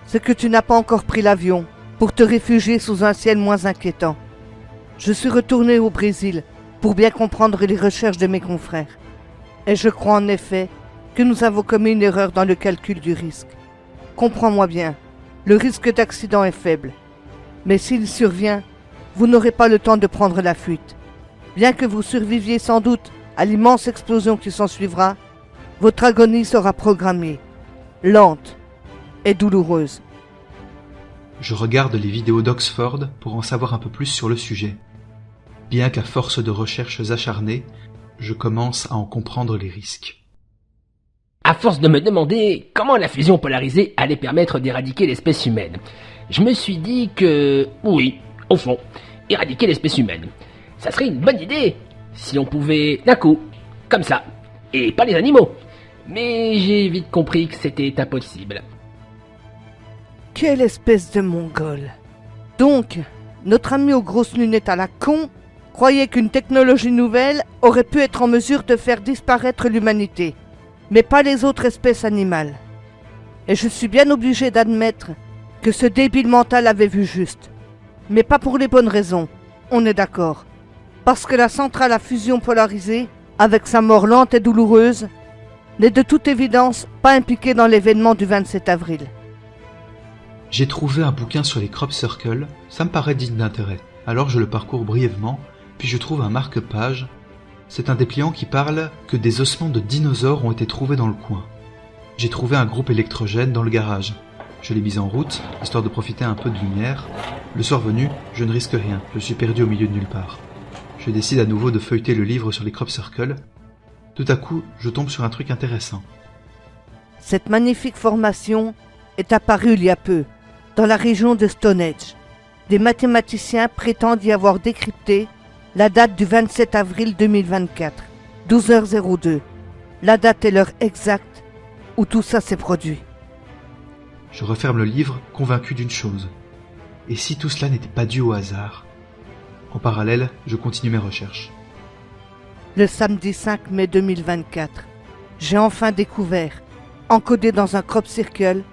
c'est que tu n'as pas encore pris l'avion pour te réfugier sous un ciel moins inquiétant. Je suis retourné au Brésil pour bien comprendre les recherches de mes confrères. Et je crois en effet que nous avons commis une erreur dans le calcul du risque. Comprends-moi bien, le risque d'accident est faible. Mais s'il survient, vous n'aurez pas le temps de prendre la fuite. Bien que vous surviviez sans doute à l'immense explosion qui s'ensuivra, votre agonie sera programmée, lente et douloureuse. Je regarde les vidéos d'Oxford pour en savoir un peu plus sur le sujet. Bien qu'à force de recherches acharnées, je commence à en comprendre les risques. À force de me demander comment la fusion polarisée allait permettre d'éradiquer l'espèce humaine, je me suis dit que, oui, au fond, éradiquer l'espèce humaine, ça serait une bonne idée si on pouvait, d'un coup, comme ça, et pas les animaux. Mais j'ai vite compris que c'était impossible. Quelle espèce de mongol! Donc, notre ami aux grosses lunettes à la con croyait qu'une technologie nouvelle aurait pu être en mesure de faire disparaître l'humanité, mais pas les autres espèces animales. Et je suis bien obligé d'admettre que ce débile mental avait vu juste. Mais pas pour les bonnes raisons, on est d'accord. Parce que la centrale à fusion polarisée, avec sa mort lente et douloureuse, n'est de toute évidence pas impliquée dans l'événement du 27 avril. J'ai trouvé un bouquin sur les crop circles, ça me paraît digne d'intérêt. Alors je le parcours brièvement, puis je trouve un marque-page. C'est un dépliant qui parle que des ossements de dinosaures ont été trouvés dans le coin. J'ai trouvé un groupe électrogène dans le garage. Je l'ai mis en route, histoire de profiter un peu de lumière. Le soir venu, je ne risque rien, je suis perdu au milieu de nulle part. Je décide à nouveau de feuilleter le livre sur les crop circles. Tout à coup, je tombe sur un truc intéressant. Cette magnifique formation est apparue il y a peu, dans la région de Stonehenge. Des mathématiciens prétendent y avoir décrypté la date du 27 avril 2024, 12h02. La date et l'heure exacte où tout ça s'est produit. Je referme le livre, convaincu d'une chose. Et si tout cela n'était pas dû au hasard? En parallèle, je continue mes recherches. Le samedi 5 mai 2024, j'ai enfin découvert, encodé dans un crop circle,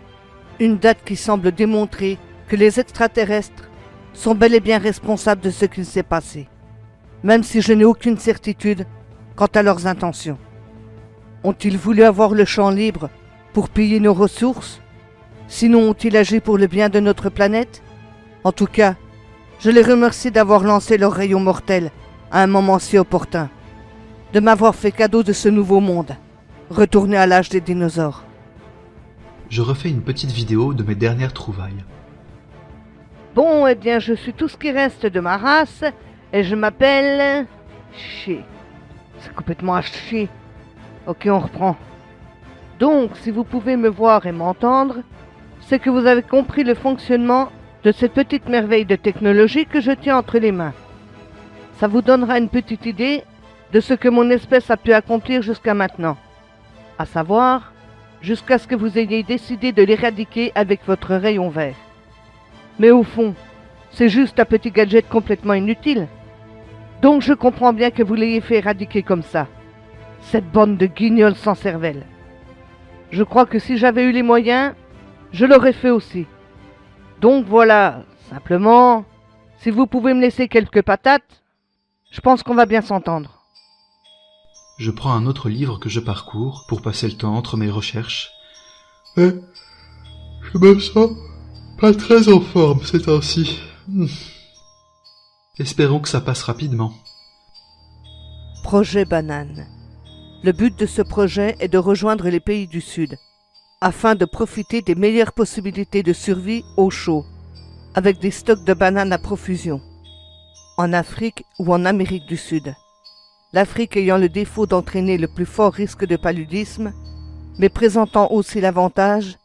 une date qui semble démontrer que les extraterrestres sont bel et bien responsables de ce qu'il s'est passé, même si je n'ai aucune certitude quant à leurs intentions. Ont-ils voulu avoir le champ libre pour piller nos ressources? Sinon ont-ils agi pour le bien de notre planète? En tout cas, je les remercie d'avoir lancé leur rayon mortel à un moment si opportun, de m'avoir fait cadeau de ce nouveau monde, retourner à l'âge des dinosaures. Je refais une petite vidéo de mes dernières trouvailles. Bon, eh bien, je suis tout ce qui reste de ma race, et je m'appelle... Chier. C'est complètement à chier. Ok, on reprend. Donc, si vous pouvez me voir et m'entendre, c'est que vous avez compris le fonctionnement de cette petite merveille de technologie que je tiens entre les mains. Ça vous donnera une petite idée de ce que mon espèce a pu accomplir jusqu'à maintenant. À savoir, jusqu'à ce que vous ayez décidé de l'éradiquer avec votre rayon vert. Mais au fond, c'est juste un petit gadget complètement inutile. Donc je comprends bien que vous l'ayez fait éradiquer comme ça. Cette bande de guignols sans cervelle. Je crois que si j'avais eu les moyens, je l'aurais fait aussi. Donc voilà, simplement, si vous pouvez me laisser quelques patates, je pense qu'on va bien s'entendre. Je prends un autre livre que je parcours pour passer le temps entre mes recherches. Mais je me sens pas très en forme ces temps-ci. Espérons que ça passe rapidement. Projet Banane. Le but de ce projet est de rejoindre les pays du Sud, afin de profiter des meilleures possibilités de survie au chaud, avec des stocks de bananes à profusion, en Afrique ou en Amérique du Sud. L'Afrique ayant le défaut d'entraîner le plus fort risque de paludisme, mais présentant aussi l'avantage,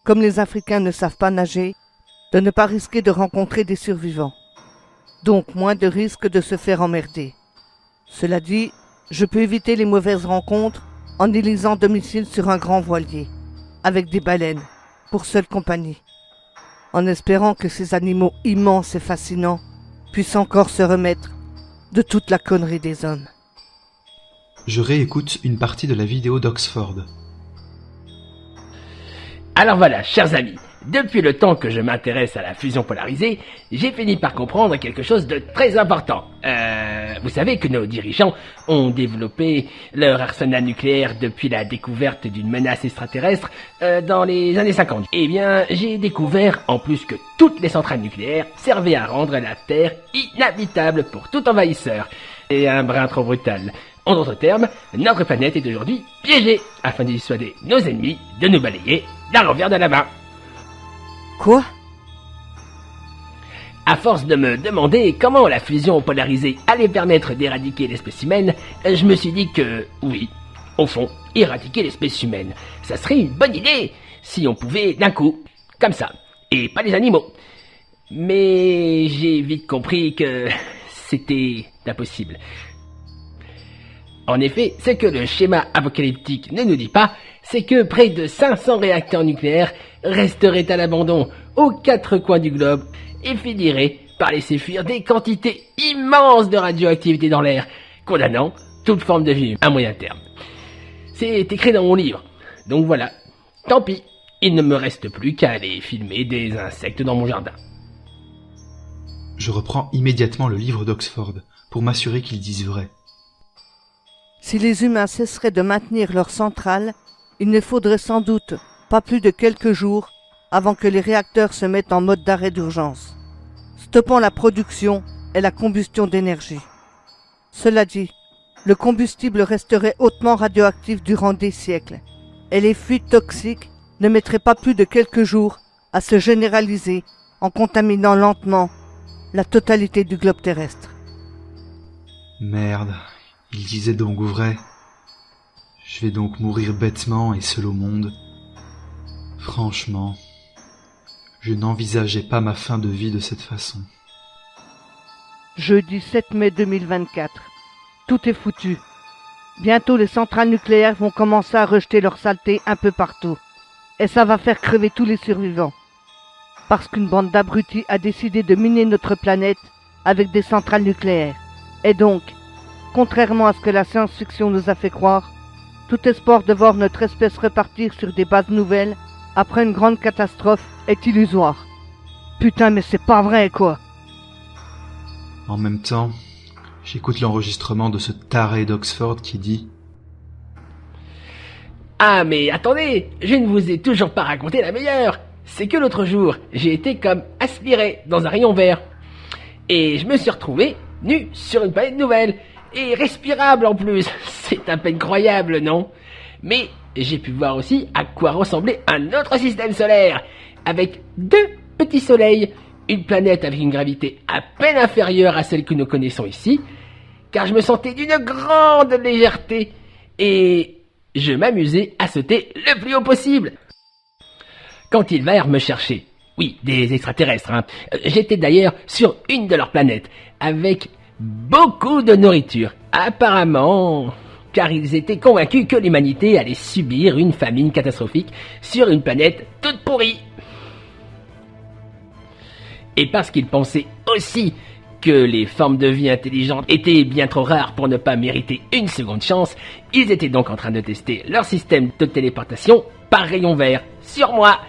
comme les Africains ne savent pas nager, de ne pas risquer de rencontrer des survivants. Donc moins de risque de se faire emmerder. Cela dit, je peux éviter les mauvaises rencontres en élisant domicile sur un grand voilier, avec des baleines, pour seule compagnie, en espérant que ces animaux immenses et fascinants puissent encore se remettre de toute la connerie des hommes. Je réécoute une partie de la vidéo d'Oxford. Alors voilà, chers amis, depuis le temps que je m'intéresse à la fusion polarisée, j'ai fini par comprendre quelque chose de très important. Vous savez que nos dirigeants ont développé leur arsenal nucléaire depuis la découverte d'une menace extraterrestre dans les années 50. Eh bien, j'ai découvert en plus que toutes les centrales nucléaires servaient à rendre la Terre inhabitable pour tout envahisseur. Et un brin trop brutal. En d'autres termes, notre planète est aujourd'hui piégée afin de dissuader nos ennemis de nous balayer d'un revers de la main. Quoi ? À force de me demander comment la fusion polarisée allait permettre d'éradiquer l'espèce humaine, je me suis dit que, oui, au fond, éradiquer l'espèce humaine, ça serait une bonne idée si on pouvait d'un coup, comme ça, et pas les animaux. Mais j'ai vite compris que c'était impossible. En effet, ce que le schéma apocalyptique ne nous dit pas, c'est que près de 500 réacteurs nucléaires resteraient à l'abandon aux quatre coins du globe et finiraient par laisser fuir des quantités immenses de radioactivité dans l'air, condamnant toute forme de vie à moyen terme. C'est écrit dans mon livre, donc voilà, tant pis, il ne me reste plus qu'à aller filmer des insectes dans mon jardin. Je reprends immédiatement le livre d'Oxford pour m'assurer qu'ils disent vrai. Si les humains cesseraient de maintenir leur centrale, il ne faudrait sans doute pas plus de quelques jours avant que les réacteurs se mettent en mode d'arrêt d'urgence, stoppant la production et la combustion d'énergie. Cela dit, le combustible resterait hautement radioactif durant des siècles, et les fuites toxiques ne mettraient pas plus de quelques jours à se généraliser en contaminant lentement la totalité du globe terrestre. Merde, il disait donc vrai. Je vais donc mourir bêtement et seul au monde. Franchement, je n'envisageais pas ma fin de vie de cette façon. Jeudi 7 mai 2024. Tout est foutu. Bientôt les centrales nucléaires vont commencer à rejeter leur saleté un peu partout. Et ça va faire crever tous les survivants. Parce qu'une bande d'abrutis a décidé de miner notre planète avec des centrales nucléaires. Et donc, contrairement à ce que la science-fiction nous a fait croire, tout espoir de voir notre espèce repartir sur des bases nouvelles après une grande catastrophe est illusoire. Putain, mais c'est pas vrai, quoi. En même temps, j'écoute l'enregistrement de ce taré d'Oxford qui dit « Ah mais attendez, je ne vous ai toujours pas raconté la meilleure. C'est que l'autre jour, j'ai été comme aspiré dans un rayon vert. Et je me suis retrouvé nu sur une planète nouvelle, et respirable en plus. C'est à peine croyable, non? Mais j'ai pu voir aussi à quoi ressemblait un autre système solaire, avec 2 petits soleils, une planète avec une gravité à peine inférieure à celle que nous connaissons ici, car je me sentais d'une grande légèreté, et je m'amusais à sauter le plus haut possible. Quand ils vinrent me chercher, oui, des extraterrestres, hein. J'étais d'ailleurs sur une de leurs planètes, avec beaucoup de nourriture, apparemment, car ils étaient convaincus que l'humanité allait subir une famine catastrophique sur une planète toute pourrie. Et parce qu'ils pensaient aussi que les formes de vie intelligentes étaient bien trop rares pour ne pas mériter une seconde chance, ils étaient donc en train de tester leur système de téléportation par rayon vert sur moi.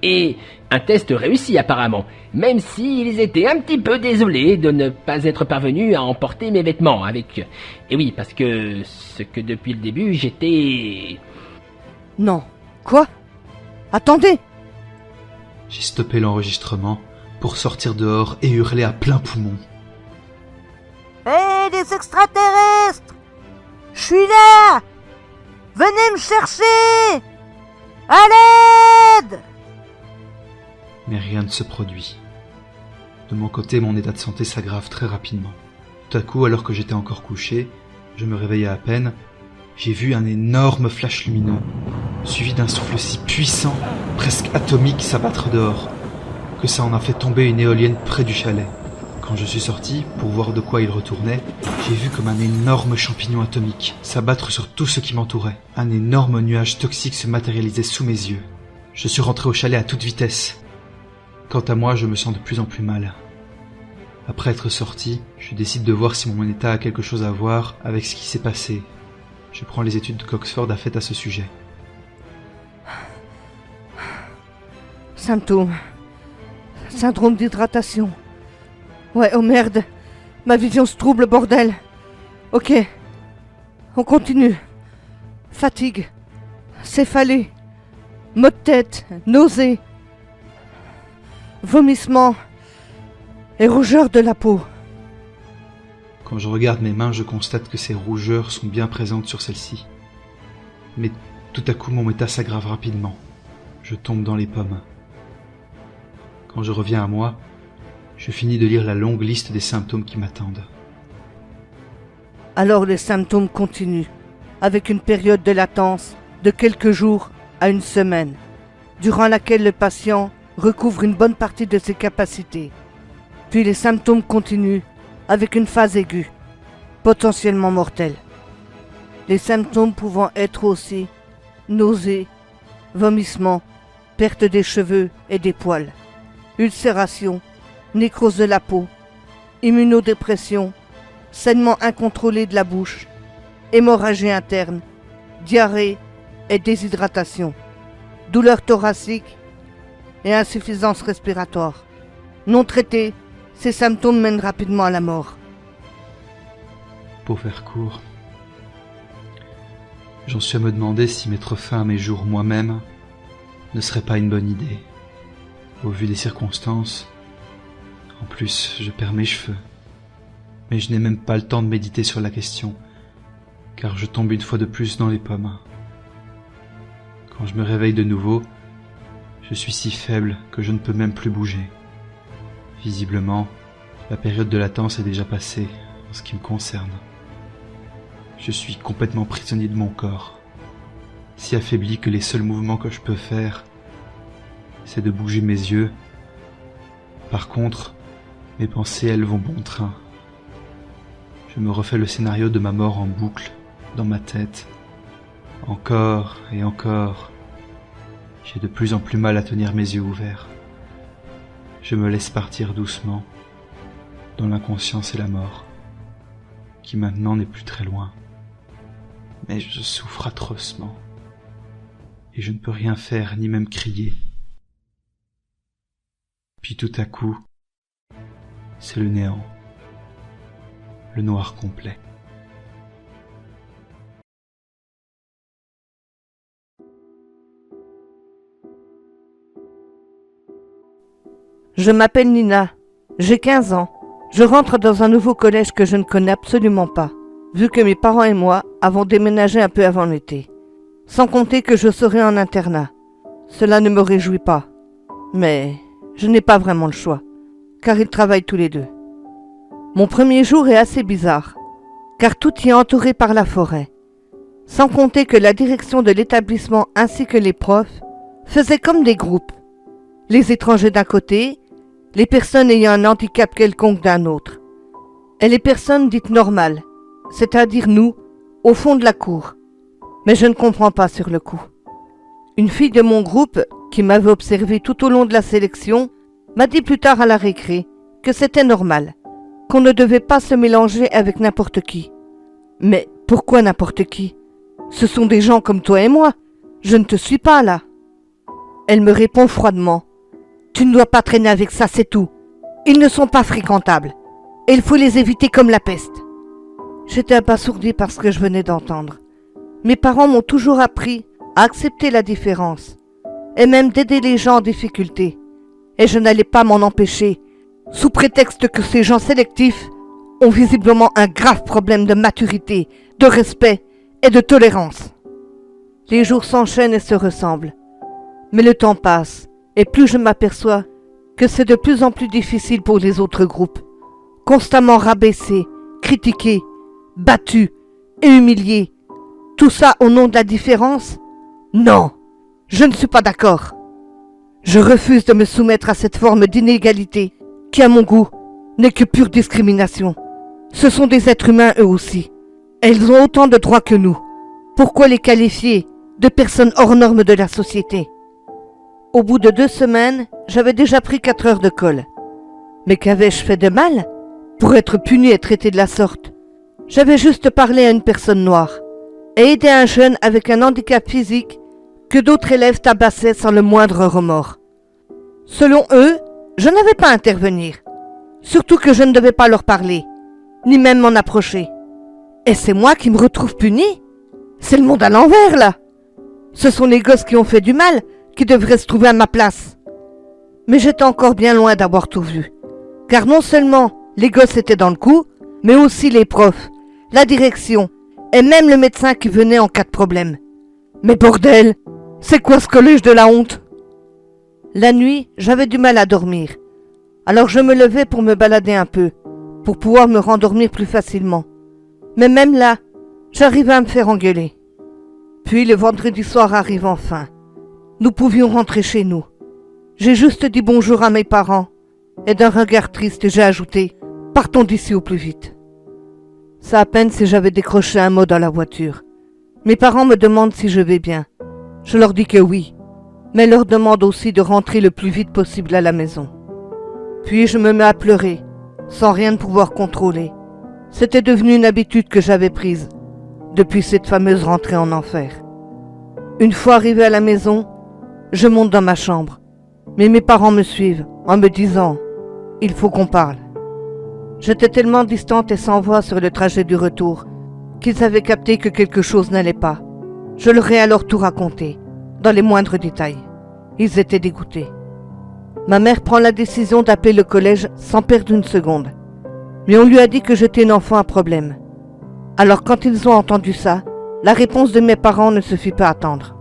Et un test réussi apparemment, même s'ils étaient un petit peu désolés de ne pas être parvenus à emporter mes vêtements avec... Et oui, parce que ce que depuis le début j'étais... Non. Quoi? Attendez! J'ai stoppé l'enregistrement pour sortir dehors et hurler à plein poumon. Hé, des extraterrestres! Je suis là! Venez me chercher! À l'aide! Mais rien ne se produit. De mon côté, mon état de santé s'aggrave très rapidement. Tout à coup, alors que j'étais encore couché, je me réveillais à peine, j'ai vu un énorme flash lumineux, suivi d'un souffle si puissant, presque atomique, s'abattre dehors, que ça en a fait tomber une éolienne près du chalet. Quand je suis sorti, pour voir de quoi il retournait, j'ai vu comme un énorme champignon atomique s'abattre sur tout ce qui m'entourait. Un énorme nuage toxique se matérialisait sous mes yeux. Je suis rentré au chalet à toute vitesse. Quant à moi, je me sens de plus en plus mal. Après être sorti, je décide de voir si mon état a quelque chose à voir avec ce qui s'est passé. Je prends les études qu'Oxford a faites à ce sujet. Symptômes. Syndrome d'hydratation. Ouais, oh merde. Ma vision se trouble, bordel. Ok. On continue. Fatigue. Céphalée. Maux de tête. Nausées. Vomissements. Et rougeur de la peau. Quand je regarde mes mains, je constate que ces rougeurs sont bien présentes sur celles-ci. Mais tout à coup, mon état s'aggrave rapidement. Je tombe dans les pommes. Quand je reviens à moi, je finis de lire la longue liste des symptômes qui m'attendent. Alors les symptômes continuent, avec une période de latence de quelques jours à une semaine, durant laquelle le patient recouvre une bonne partie de ses capacités. Puis les symptômes continuent avec une phase aiguë, potentiellement mortelle. Les symptômes pouvant être aussi nausées, vomissements, perte des cheveux et des poils, ulcération, nécrose de la peau, immunodépression, saignement incontrôlé de la bouche, hémorragie interne, diarrhée et déshydratation, douleur thoracique et insuffisance respiratoire. Non traités, ces symptômes mènent rapidement à la mort. Pour faire court, j'en suis à me demander si mettre fin à mes jours moi-même ne serait pas une bonne idée. Au vu des circonstances, en plus, je perds mes cheveux. Mais je n'ai même pas le temps de méditer sur la question, car je tombe une fois de plus dans les pommes. Quand je me réveille de nouveau, je suis si faible que je ne peux même plus bouger. Visiblement, la période de latence est déjà passée en ce qui me concerne. Je suis complètement prisonnier de mon corps, si affaibli que les seuls mouvements que je peux faire, c'est de bouger mes yeux. Par contre, mes pensées, elles vont bon train. Je me refais le scénario de ma mort en boucle, dans ma tête. Encore et encore. J'ai de plus en plus mal à tenir mes yeux ouverts. Je me laisse partir doucement, dans l'inconscience et la mort, qui maintenant n'est plus très loin. Mais je souffre atrocement. Et je ne peux rien faire, ni même crier. Puis tout à coup, c'est le néant, le noir complet. Je m'appelle Nina, j'ai 15 ans, Je rentre dans un nouveau collège que je ne connais absolument pas, vu que mes parents et moi avons déménagé un peu avant l'été. Sans compter que je serai en internat. Cela ne me réjouit pas. Mais je n'ai pas vraiment le choix, car ils travaillent tous les deux. Mon premier jour est assez bizarre, car tout y est entouré par la forêt. Sans compter que la direction de l'établissement ainsi que les profs faisaient comme des groupes. Les étrangers d'un côté, les personnes ayant un handicap quelconque d'un autre, et les personnes dites normales, c'est-à-dire nous, au fond de la cour. Mais je ne comprends pas sur le coup. Une fille de mon groupe, qui m'avait observé tout au long de la sélection, m'a dit plus tard à la récré que c'était normal, qu'on ne devait pas se mélanger avec n'importe qui. Mais pourquoi n'importe qui? Ce sont des gens comme toi et moi. Je ne te suis pas là. Elle me répond froidement. Tu ne dois pas traîner avec ça, c'est tout. Ils ne sont pas fréquentables. Et il faut les éviter comme la peste. J'étais abasourdie par ce que je venais d'entendre. Mes parents m'ont toujours appris à accepter la différence et même d'aider les gens en difficulté. Et je n'allais pas m'en empêcher, sous prétexte que ces gens sélectifs ont visiblement un grave problème de maturité, de respect et de tolérance. Les jours s'enchaînent et se ressemblent. Mais le temps passe, et plus je m'aperçois que c'est de plus en plus difficile pour les autres groupes, constamment rabaissés, critiqués, battus et humiliés. Tout ça au nom de la différence? Non, je ne suis pas d'accord. Je refuse de me soumettre à cette forme d'inégalité qui, à mon goût, n'est que pure discrimination. Ce sont des êtres humains eux aussi, et ils ont autant de droits que nous. Pourquoi les qualifier de personnes hors normes de la société? Au bout de 2 semaines, j'avais déjà pris 4 heures de colle. Mais qu'avais-je fait de mal pour être puni et traité de la sorte? J'avais juste parlé à une personne noire et aidé un jeune avec un handicap physique que d'autres élèves tabassaient sans le moindre remords. Selon eux, je n'avais pas à intervenir, surtout que je ne devais pas leur parler, ni même m'en approcher. Et c'est moi qui me retrouve puni? C'est le monde à l'envers, là. Ce sont les gosses qui ont fait du mal qui devraient se trouver à ma place. Mais j'étais encore bien loin d'avoir tout vu, car non seulement les gosses étaient dans le coup, mais aussi les profs, la direction et même le médecin qui venait en cas de problème. Mais bordel, c'est quoi ce collège de la honte? La nuit, j'avais du mal à dormir, alors je me levais pour me balader un peu, pour pouvoir me rendormir plus facilement. Mais même là, j'arrivais à me faire engueuler. Puis le vendredi soir arrive enfin. Nous pouvions rentrer chez nous. J'ai juste dit bonjour à mes parents, et d'un regard triste, j'ai ajouté « Partons d'ici au plus vite ». C'est à peine si j'avais décroché un mot dans la voiture. Mes parents me demandent si je vais bien. Je leur dis que oui, mais leur demande aussi de rentrer le plus vite possible à la maison. Puis je me mets à pleurer, sans rien pouvoir contrôler. C'était devenu une habitude que j'avais prise, depuis cette fameuse rentrée en enfer. Une fois arrivé à la maison, je monte dans ma chambre, mais mes parents me suivent en me disant « Il faut qu'on parle ». J'étais tellement distante et sans voix sur le trajet du retour qu'ils avaient capté que quelque chose n'allait pas. Je leur ai alors tout raconté, dans les moindres détails. Ils étaient dégoûtés. Ma mère prend la décision d'appeler le collège sans perdre une seconde. Mais on lui a dit que j'étais une enfant à problème. Alors quand ils ont entendu ça, la réponse de mes parents ne se fit pas attendre.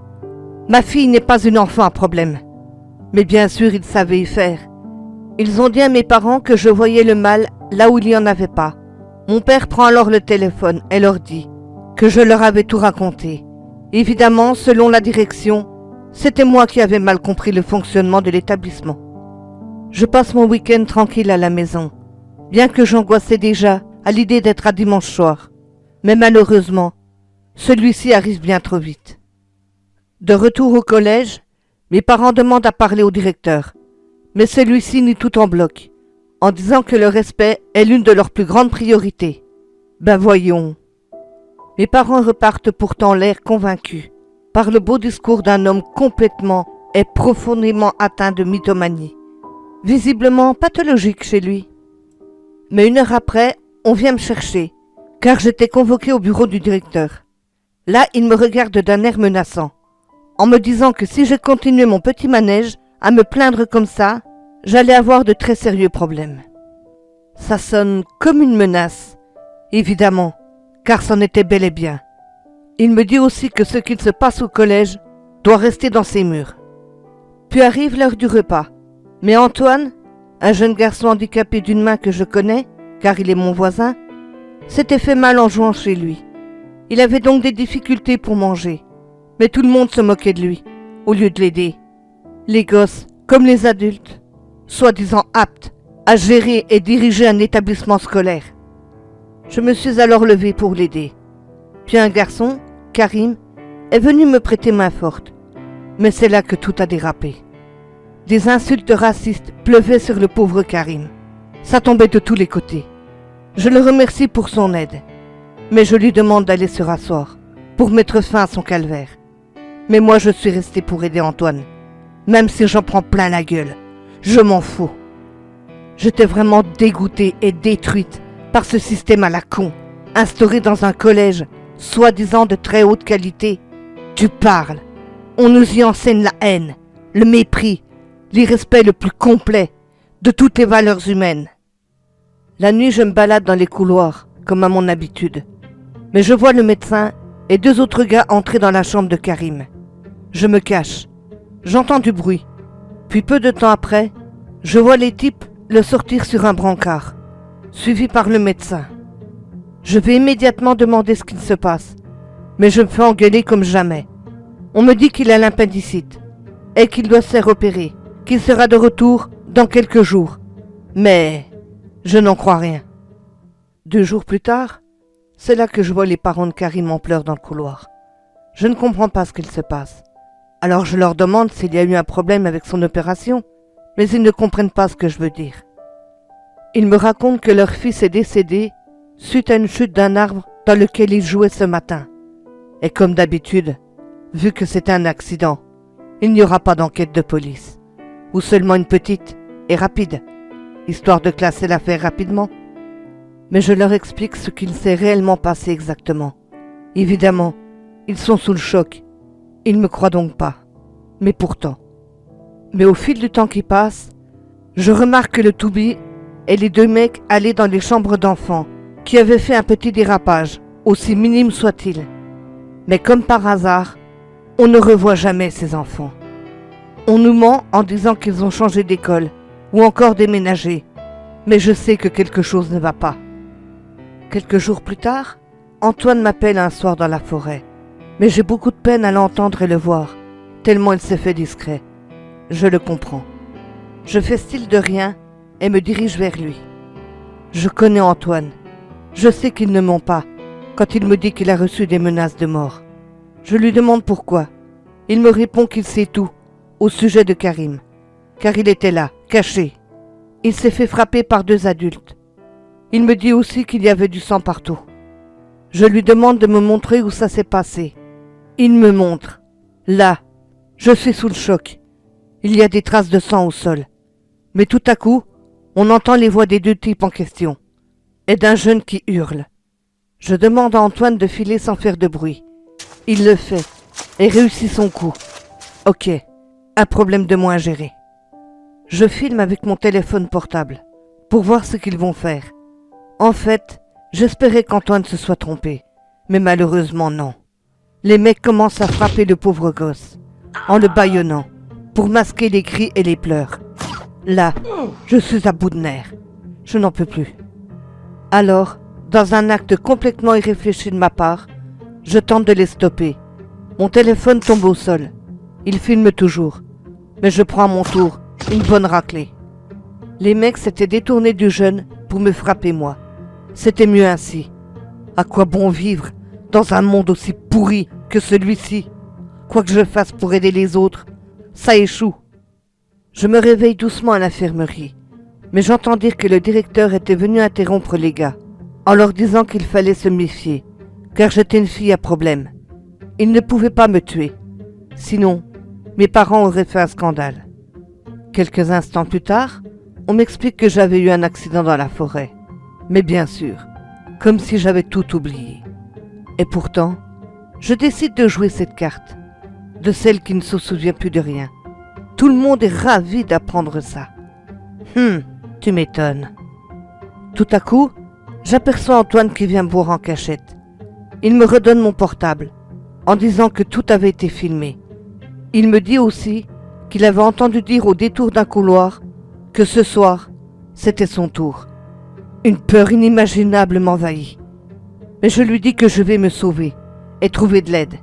Ma fille n'est pas une enfant à problème. Mais bien sûr, ils savaient y faire. Ils ont dit à mes parents que je voyais le mal là où il n'y en avait pas. Mon père prend alors le téléphone et leur dit que je leur avais tout raconté. Évidemment, selon la direction, c'était moi qui avais mal compris le fonctionnement de l'établissement. Je passe mon week-end tranquille à la maison, bien que j'angoissais déjà à l'idée d'être à dimanche soir. Mais malheureusement, celui-ci arrive bien trop vite. De retour au collège, mes parents demandent à parler au directeur, mais celui-ci nie tout en bloc, en disant que le respect est l'une de leurs plus grandes priorités. Ben voyons. Mes parents repartent pourtant l'air convaincus par le beau discours d'un homme complètement et profondément atteint de mythomanie, visiblement pathologique chez lui. Mais 1 heure après, on vient me chercher, car j'étais convoqué au bureau du directeur. Là, il me regarde d'un air menaçant, en me disant que si je continuais mon petit manège à me plaindre comme ça, j'allais avoir de très sérieux problèmes. Ça sonne comme une menace. Évidemment, car c'en était bel et bien. Il me dit aussi que ce qu'il se passe au collège doit rester dans ses murs. Puis arrive l'heure du repas. Mais Antoine, un jeune garçon handicapé d'une main que je connais, car il est mon voisin, s'était fait mal en jouant chez lui. Il avait donc des difficultés pour manger. Mais tout le monde se moquait de lui, au lieu de l'aider. Les gosses, comme les adultes, soi-disant aptes à gérer et diriger un établissement scolaire. Je me suis alors levé pour l'aider. Puis un garçon, Karim, est venu me prêter main forte. Mais c'est là que tout a dérapé. Des insultes racistes pleuvaient sur le pauvre Karim. Ça tombait de tous les côtés. Je le remercie pour son aide. Mais je lui demande d'aller se rasseoir pour mettre fin à son calvaire. Mais moi je suis resté pour aider Antoine. Même si j'en prends plein la gueule. Je m'en fous. J'étais vraiment dégoûtée et détruite par ce système à la con, instauré dans un collège, soi-disant de très haute qualité. Tu parles. On nous y enseigne la haine, le mépris, l'irrespect le plus complet de toutes les valeurs humaines. La nuit, je me balade dans les couloirs, comme à mon habitude. Mais je vois le médecin et 2 autres gars entrer dans la chambre de Karim. Je me cache. J'entends du bruit. Puis peu de temps après, je vois les types le sortir sur un brancard, suivi par le médecin. Je vais immédiatement demander ce qu'il se passe, mais je me fais engueuler comme jamais. On me dit qu'il a l'appendicite et qu'il doit se faire opérer, qu'il sera de retour dans quelques jours. Mais je n'en crois rien. 2 jours plus tard, c'est là que je vois les parents de Karim en pleurs dans le couloir. Je ne comprends pas ce qu'il se passe. Alors je leur demande s'il y a eu un problème avec son opération, mais ils ne comprennent pas ce que je veux dire. Ils me racontent que leur fils est décédé suite à une chute d'un arbre dans lequel il jouait ce matin. Et comme d'habitude, vu que c'est un accident, il n'y aura pas d'enquête de police, ou seulement une petite et rapide, histoire de classer l'affaire rapidement. Mais je leur explique ce qu'il s'est réellement passé exactement. Évidemment, ils sont sous le choc. Ils ne me croient donc pas. Mais pourtant. Mais au fil du temps qui passe, je remarque que le Toubi et les 2 mecs allaient dans les chambres d'enfants qui avaient fait un petit dérapage, aussi minime soit-il. Mais comme par hasard, on ne revoit jamais ces enfants. On nous ment en disant qu'ils ont changé d'école ou encore déménagé. Mais je sais que quelque chose ne va pas. Quelques jours plus tard, Antoine m'appelle un soir dans la forêt. Mais j'ai beaucoup de peine à l'entendre et le voir, tellement il s'est fait discret. Je le comprends. Je fais style de rien et me dirige vers lui. Je connais Antoine. Je sais qu'il ne ment pas quand il me dit qu'il a reçu des menaces de mort. Je lui demande pourquoi. Il me répond qu'il sait tout au sujet de Karim, car il était là, caché. Il s'est fait frapper par 2 adultes. Il me dit aussi qu'il y avait du sang partout. Je lui demande de me montrer où ça s'est passé. Il me montre. Là, je suis sous le choc. Il y a des traces de sang au sol. Mais tout à coup, on entend les voix des 2 types en question, et d'un jeune qui hurle. Je demande à Antoine de filer sans faire de bruit. Il le fait, et réussit son coup. Ok, un problème de moins à gérer. Je filme avec mon téléphone portable, pour voir ce qu'ils vont faire. En fait, j'espérais qu'Antoine se soit trompé, mais malheureusement non. Les mecs commencent à frapper le pauvre gosse, en le bâillonnant, pour masquer les cris et les pleurs. Là, je suis à bout de nerfs. Je n'en peux plus. Alors, dans un acte complètement irréfléchi de ma part, je tente de les stopper. Mon téléphone tombe au sol. Il filme toujours. Mais je prends à mon tour une bonne raclée. Les mecs s'étaient détournés du jeune pour me frapper moi. C'était mieux ainsi. À quoi bon vivre dans un monde aussi pourri que celui-ci? Quoi que je fasse pour aider les autres, ça échoue. Je me réveille doucement à l'infirmerie, mais j'entends dire que le directeur était venu interrompre les gars, en leur disant qu'il fallait se méfier, car j'étais une fille à problème. Ils ne pouvaient pas me tuer, sinon mes parents auraient fait un scandale. Quelques instants plus tard, on m'explique que j'avais eu un accident dans la forêt, mais bien sûr, comme si j'avais tout oublié. Et pourtant, je décide de jouer cette carte, de celle qui ne se souvient plus de rien. Tout le monde est ravi d'apprendre ça. Tu m'étonnes. Tout à coup, j'aperçois Antoine qui vient boire en cachette. Il me redonne mon portable, en disant que tout avait été filmé. Il me dit aussi qu'il avait entendu dire au détour d'un couloir que ce soir, c'était son tour. Une peur inimaginable m'envahit. Mais je lui dis que je vais me sauver et trouver de l'aide.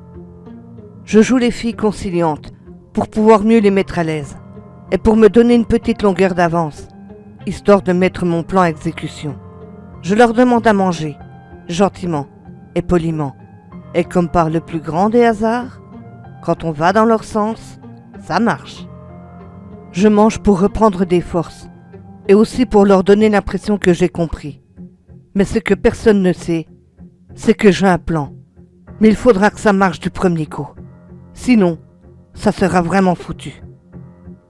Je joue les filles conciliantes pour pouvoir mieux les mettre à l'aise et pour me donner une petite longueur d'avance, histoire de mettre mon plan à exécution. Je leur demande à manger, gentiment et poliment. Et comme par le plus grand des hasards, quand on va dans leur sens, ça marche. Je mange pour reprendre des forces et aussi pour leur donner l'impression que j'ai compris. Mais ce que personne ne sait, c'est que j'ai un plan. Mais il faudra que ça marche du premier coup. Sinon, ça sera vraiment foutu.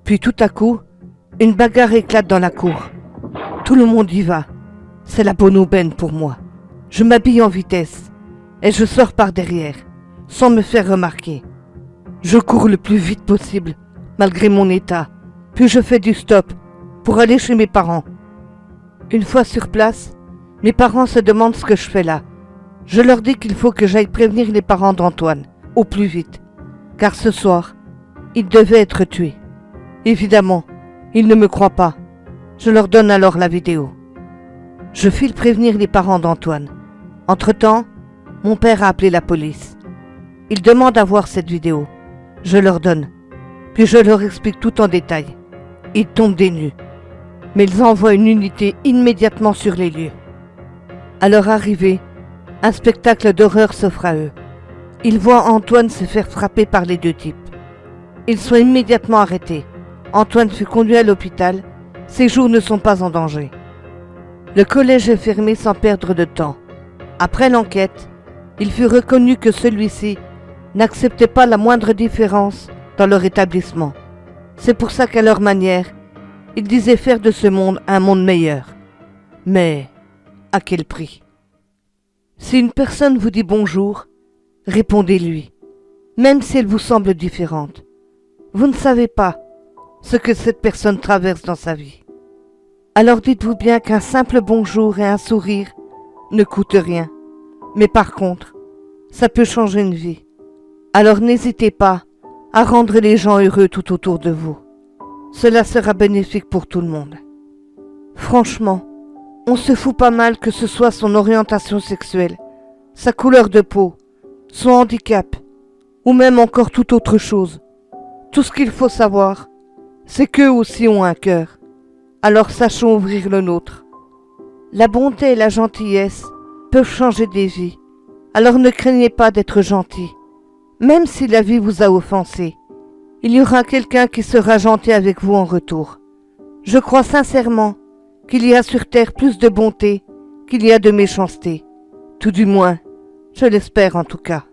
Puis tout à coup, une bagarre éclate dans la cour. Tout le monde y va. C'est la bonne aubaine pour moi. Je m'habille en vitesse et je sors par derrière, sans me faire remarquer. Je cours le plus vite possible, malgré mon état, puis je fais du stop pour aller chez mes parents. Une fois sur place, mes parents se demandent ce que je fais là. Je leur dis qu'il faut que j'aille prévenir les parents d'Antoine, au plus vite, car ce soir, il devait être tué. Évidemment, ils ne me croient pas. Je leur donne alors la vidéo. Je file prévenir les parents d'Antoine. Entre-temps, mon père a appelé la police. Il demande à voir cette vidéo. Je leur donne. Puis je leur explique tout en détail. Ils tombent des nues. Mais ils envoient une unité immédiatement sur les lieux. À leur arrivée, un spectacle d'horreur s'offre à eux. Ils voient Antoine se faire frapper par les deux types. Ils sont immédiatement arrêtés. Antoine fut conduit à l'hôpital. Ses jours ne sont pas en danger. Le collège est fermé sans perdre de temps. Après l'enquête, il fut reconnu que celui-ci n'acceptait pas la moindre différence dans leur établissement. C'est pour ça qu'à leur manière, ils disaient faire de ce monde un monde meilleur. Mais à quel prix? Si une personne vous dit bonjour, répondez-lui, même si elle vous semble différente. Vous ne savez pas ce que cette personne traverse dans sa vie. Alors dites-vous bien qu'un simple bonjour et un sourire ne coûtent rien. Mais par contre, ça peut changer une vie. Alors n'hésitez pas à rendre les gens heureux tout autour de vous. Cela sera bénéfique pour tout le monde. Franchement, on se fout pas mal que ce soit son orientation sexuelle, sa couleur de peau, son handicap, ou même encore toute autre chose. Tout ce qu'il faut savoir, c'est qu'eux aussi ont un cœur. Alors sachons ouvrir le nôtre. La bonté et la gentillesse peuvent changer des vies. Alors ne craignez pas d'être gentil. Même si la vie vous a offensé, il y aura quelqu'un qui sera gentil avec vous en retour. Je crois sincèrement qu'il y a sur terre plus de bonté qu'il y a de méchanceté. Tout du moins, je l'espère en tout cas.